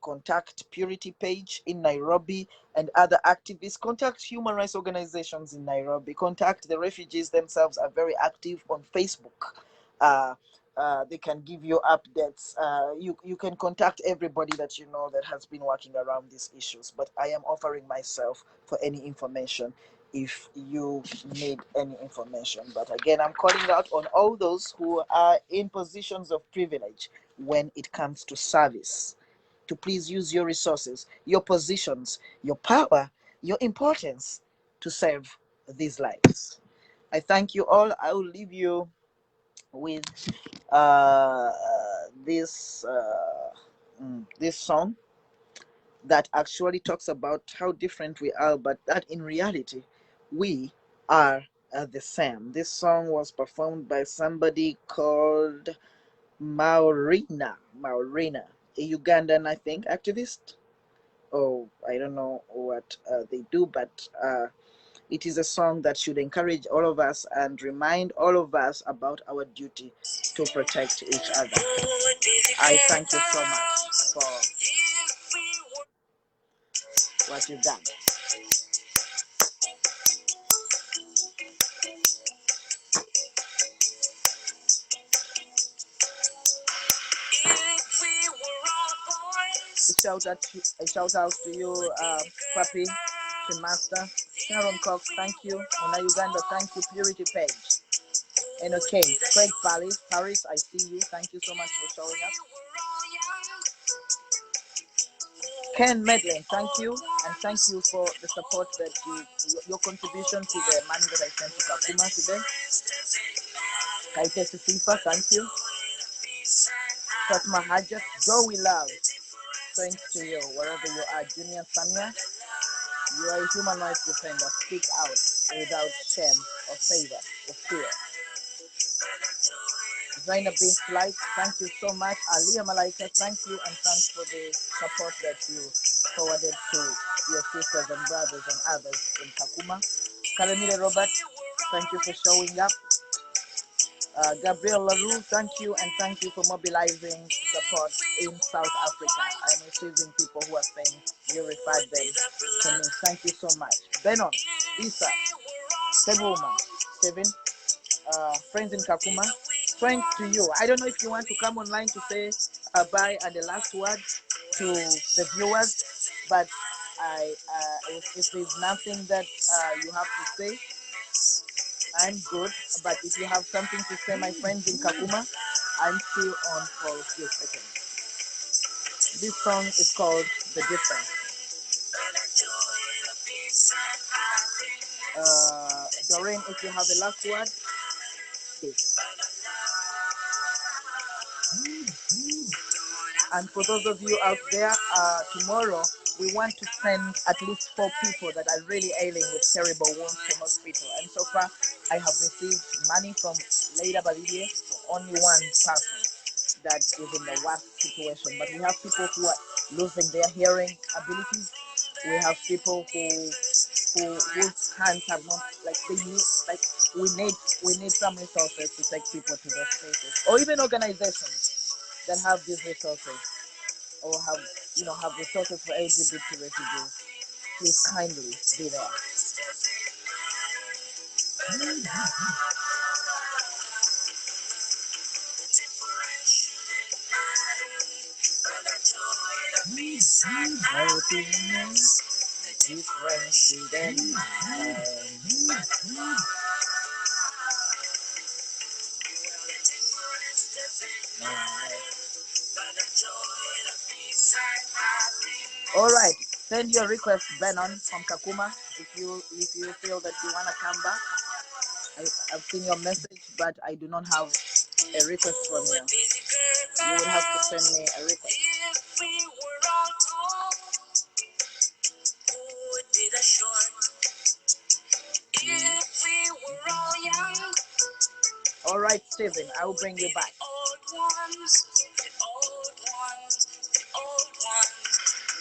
contact Purity Page in Nairobi and other activists. Contact human rights organizations in Nairobi. Contact the refugees themselves, are very active on Facebook. They can give you updates. You can contact everybody that you know that has been working around these issues, but I am offering myself for any information if you need any information. But again, I'm calling out on all those who are in positions of privilege when it comes to service, to please use your resources, your positions, your power, your importance to save these lives. I thank you all. I will leave you with this song that actually talks about how different we are, but that in reality we are the same. This song was performed by somebody called 𝐷𝐿𝐻𝐷𝐻, a Ugandan, I think, activist. Oh, I don't know what they do, but it is a song that should encourage all of us and remind all of us about our duty to protect each other. I thank you so much for what you've done. A shout out to you, Papi, Master, Sharon Cox, thank you. Mona Uganda, thank you. Purity Page. And okay, Craig Paris, I see you. Thank you so much for showing up. Ken Medlin, thank you, and thank you for the support that your contribution to the money that I sent to Kakuma today. 𝐿𝐻𝐷𝐻, thank you. Fatma Hajat, Joey Love, thanks to you, wherever you are. Junior Samia, you are a human rights defender. Speak out without shame or favor or fear. Zainab bin Flight, thank you so much. Aliyah Malaika, thank you, and thanks for the support that you forwarded to your sisters and brothers and others in Kakuma. Kalemire Robert, thank you for showing up. Gabriel LaRue, thank you, and thank you for mobilizing support in South Africa. I'm receiving people who are saying you referred them to me. Thank you so much. Benon, Isa, Woman, Kevin, friends in Kakuma, strength to you. I don't know if you want to come online to say bye and the last word to the viewers, but if there's nothing that you have to say, I'm good. But if you have something to say, my friends in Kakuma, I'm still on for a few seconds. This song is called The Difference. Doreen, if you have the last word, please. And for those of you out there, tomorrow we want to send at least 4 people that are really ailing with terrible wounds to hospital. And so far, I have received money from 𝐊𝐸𝐴Z𝐷 for only one person that is in the worst situation. But we have people who are losing their hearing abilities. We have people whose hands have not, like, they need, like, we need some resources to take people to those places, or even organizations that have these resources, or have resources for LGBT refugees. Please kindly be there. All right, send your request, Benon from Kakuma, if you feel that you want to come back. I've seen your message, but I do not have a request from you. You would have to send me a request. If we were all tall, who would be the short? If we were all young. All right, Stephen, I will bring you back. The old ones.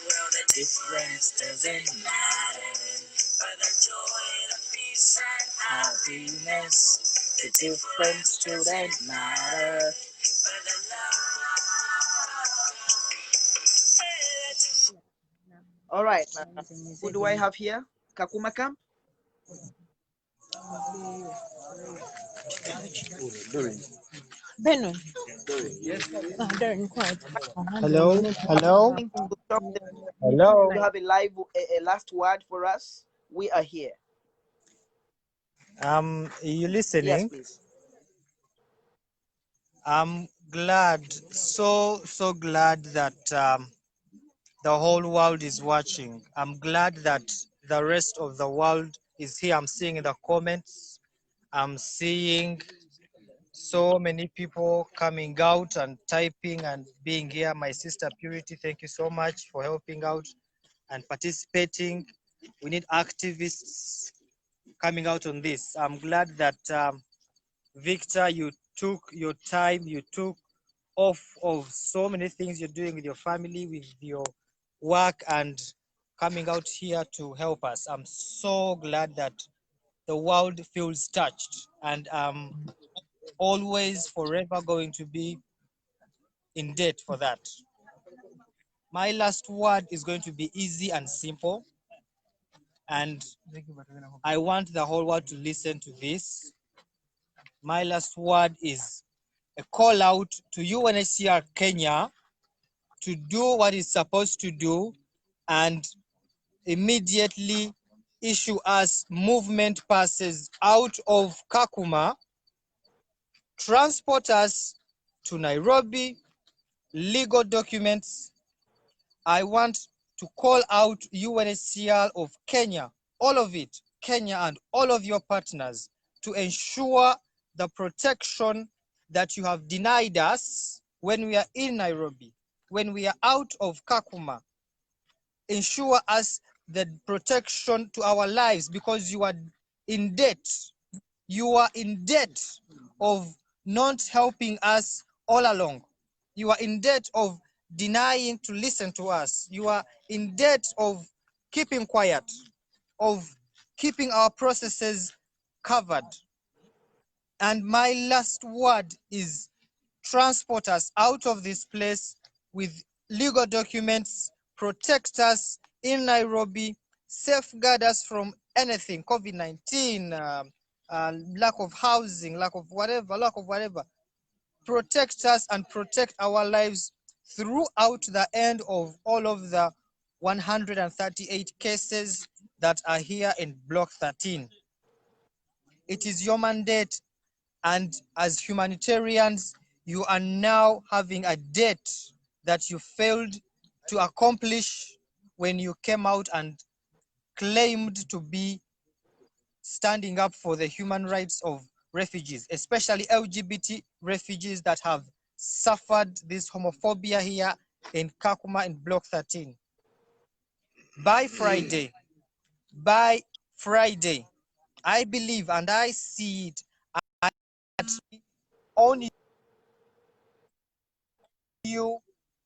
Well, the difference doesn't matter. But the joy, the peace, and happiness, the difference shouldn't matter. But the love. All right, who do I have here? Kakuma Camp? Benon. Hello, hello, hello. You have a last word for us? We are here. You listening? Yes, please. I'm glad, so glad that the whole world is watching. I'm glad that the rest of the world is here. I'm seeing in the comments, I'm seeing so many people coming out and typing and being here. My sister Purity, thank you so much for helping out and participating. We need activists coming out on this. I'm glad that Victor, you took your time, you took off of so many things you're doing with your family, with your work, and coming out here to help us. I'm so glad that the world feels touched, and I'm always forever going to be in debt for that. My last word is going to be easy and simple, and I want the whole world to listen to this. My last word is a call out to UNHCR Kenya to do what it's supposed to do and immediately issue us movement passes out of Kakuma, transport us to Nairobi, legal documents. I want to call out UNHCR of Kenya, all of it, Kenya and all of your partners, to ensure the protection that you have denied us when we are in Nairobi, when we are out of Kakuma. Ensure us the protection to our lives, because you are in debt. You are in debt of not helping us all along. You are in debt of denying to listen to us. You are in debt of keeping quiet, of keeping our processes covered. And my last word is transport us out of this place with legal documents, protect us in Nairobi, safeguard us from anything, COVID-19, lack of housing, lack of whatever. Protect us and protect our lives throughout the end of all of the 138 cases that are here in Block 13. It is your mandate, and as humanitarians, you are now having a debt that you failed to accomplish when you came out and claimed to be standing up for the human rights of refugees, especially LGBT refugees that have suffered this homophobia here in Kakuma in Block 13. By Friday, I believe and I see it on you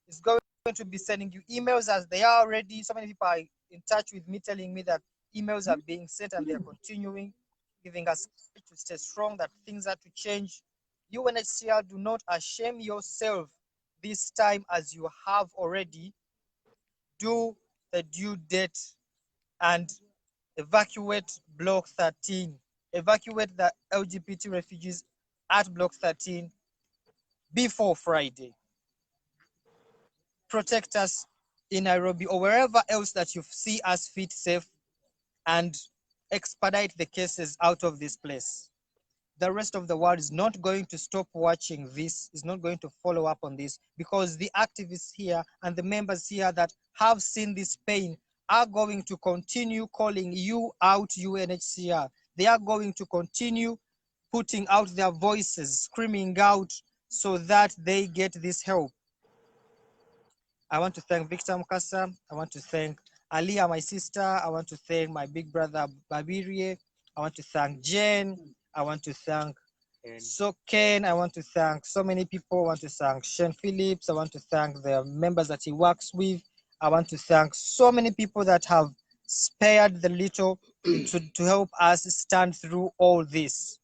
is going to be sending you emails, as they are already. So many people are in touch with me telling me that emails are being sent and they're continuing, giving us to stay strong, that things are to change. UNHCR, do not shame yourself this time, as you have already. Do the due date and evacuate Block 13. Evacuate the LGBT refugees at Block 13 before Friday. Protect us in Nairobi or wherever else that you see us fit safe, and expedite the cases out of this place. The rest of the world is not going to stop watching this, is not going to follow up on this, because the activists here and the members here that have seen this pain are going to continue calling you out, UNHCR. They are going to continue putting out their voices, screaming out so that they get this help. I want to thank Victor Mukasa. I want to thank Aliyah, my sister. I want to thank my big brother, Babirie. I want to thank Jen. I want to thank Ken. I want to thank so many people. I want to thank Shane Phillips. I want to thank the members that he works with. I want to thank so many people that have spared the little to help us stand through all this.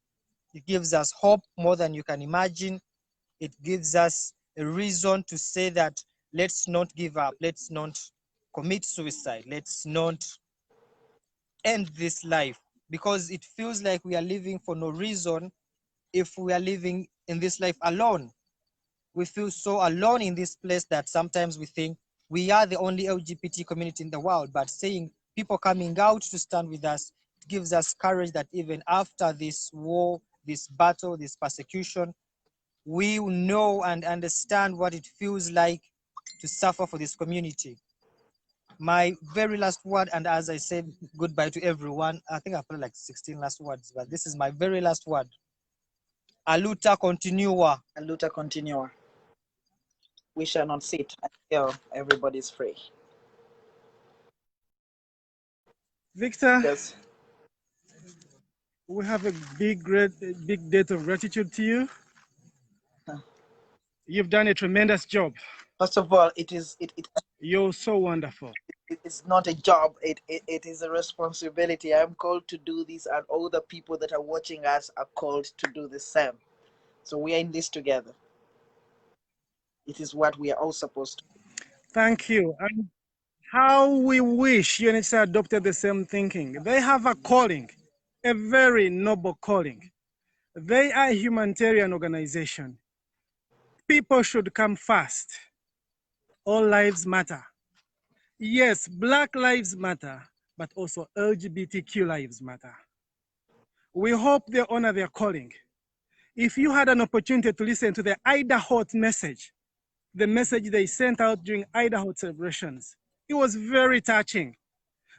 It gives us hope more than you can imagine. It gives us a reason to say that let's not give up. Let's not commit suicide. Let's not end this life, because it feels like we are living for no reason if we are living in this life alone. We feel so alone in this place that sometimes we think we are the only LGBT community in the world, but seeing people coming out to stand with us, it gives us courage that even after this war, this battle, this persecution, we know and understand what it feels like to suffer for this community. My very last word, and as I said goodbye to everyone, I think I've put like 16 last words, but this is my very last word. Aluta continua. Aluta continua. We shall not sit until everybody's free. Victor, yes. We have a big debt of gratitude to you. You've done a tremendous job. First of all, you're so wonderful. It's not a job, it is a responsibility. I'm called to do this, and all the people that are watching us are called to do the same. So we are in this together. It is what we are all supposed to do. Thank you. And how we wish UNHCR adopted the same thinking. They have a calling, a very noble calling. They are a humanitarian organization. People should come first. All lives matter. Yes, Black lives matter, but also LGBTQ lives matter. We hope they honor their calling. If you had an opportunity to listen to the 𝐊𝐴𝐷 message, the message they sent out during 𝐊𝐴𝐷 celebrations, it was very touching.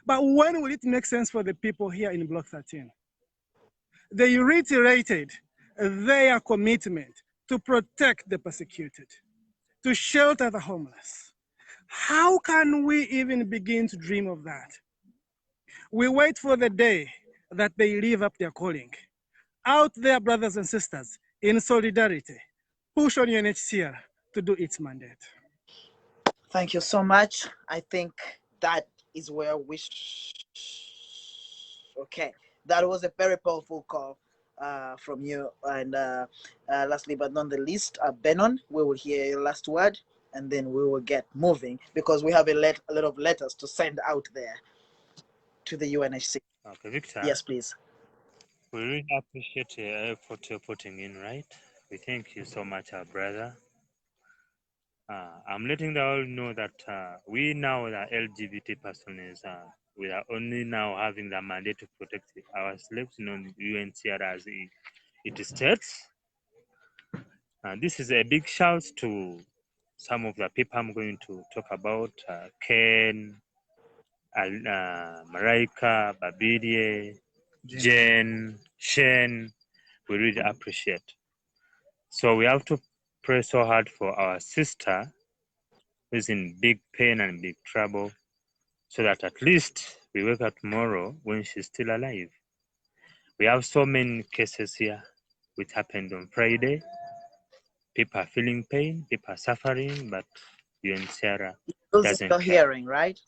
But when will it make sense for the people here in Block 13? They reiterated their commitment to protect the persecuted, to shelter the homeless. How can we even begin to dream of that? We wait for the day that they live up their calling. Out there, brothers and sisters, in solidarity, push on UNHCR to do its mandate. Thank you so much. I think that is where we... Okay, that was a very powerful call from you. And lastly but not the least, Benon, we will hear your last word, and then we will get moving because we have a lot of letters to send out there to the UNHCR. Okay, Victor. Yes, please. We really appreciate the effort you're putting in, right? We thank you so much, our brother. I'm letting the world know that we now, the LGBT persons, we are only now having the mandate to protect our slaves, UNHCR as it states. This is a big shout to some of the people I'm going to talk about, Ken, Marika, Babidie, Jen, Shane. We really appreciate. So we have to pray so hard for our sister who's in big pain and big trouble, so that at least we wake up tomorrow when she's still alive. We have so many cases here which happened on Friday. People are feeling pain, people are suffering, but UNHCR doesn't care. Hearing, right?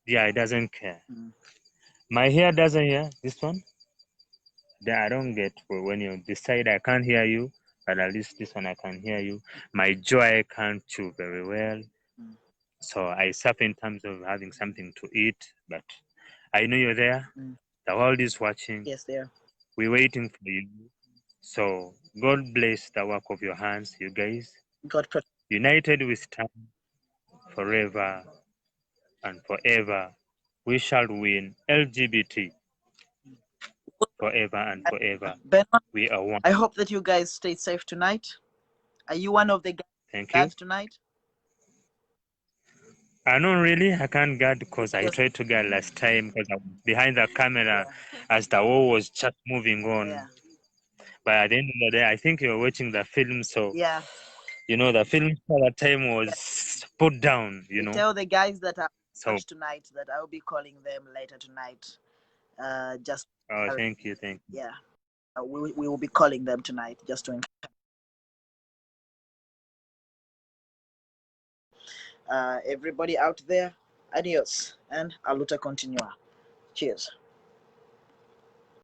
Yeah, it doesn't care. My ear doesn't hear this one. Then I don't get when you decide I can't hear you, but at least this one I can hear you. My jaw I can't chew very well. So I suffer in terms of having something to eat, but I know you're there. The world is watching. Yes, they are. We're waiting for you. So God bless the work of your hands, you guys. God protect. United we stand forever and forever. We shall win. LGBT forever and forever. Ben, we are one. I hope that you guys stay safe tonight. Are you one of the guys tonight? Not really. I can't guard because I tried to guard last time because I was behind the camera as the war was just moving on. Yeah. But at the end of the day, I think you're watching the film, so yeah, the film for that time was put down. Tell the guys that are tonight that I'll be calling them later tonight. Just. Oh, thank you. Yeah, we will be calling them tonight just to. Everybody out there, adios and aluta continua. Cheers.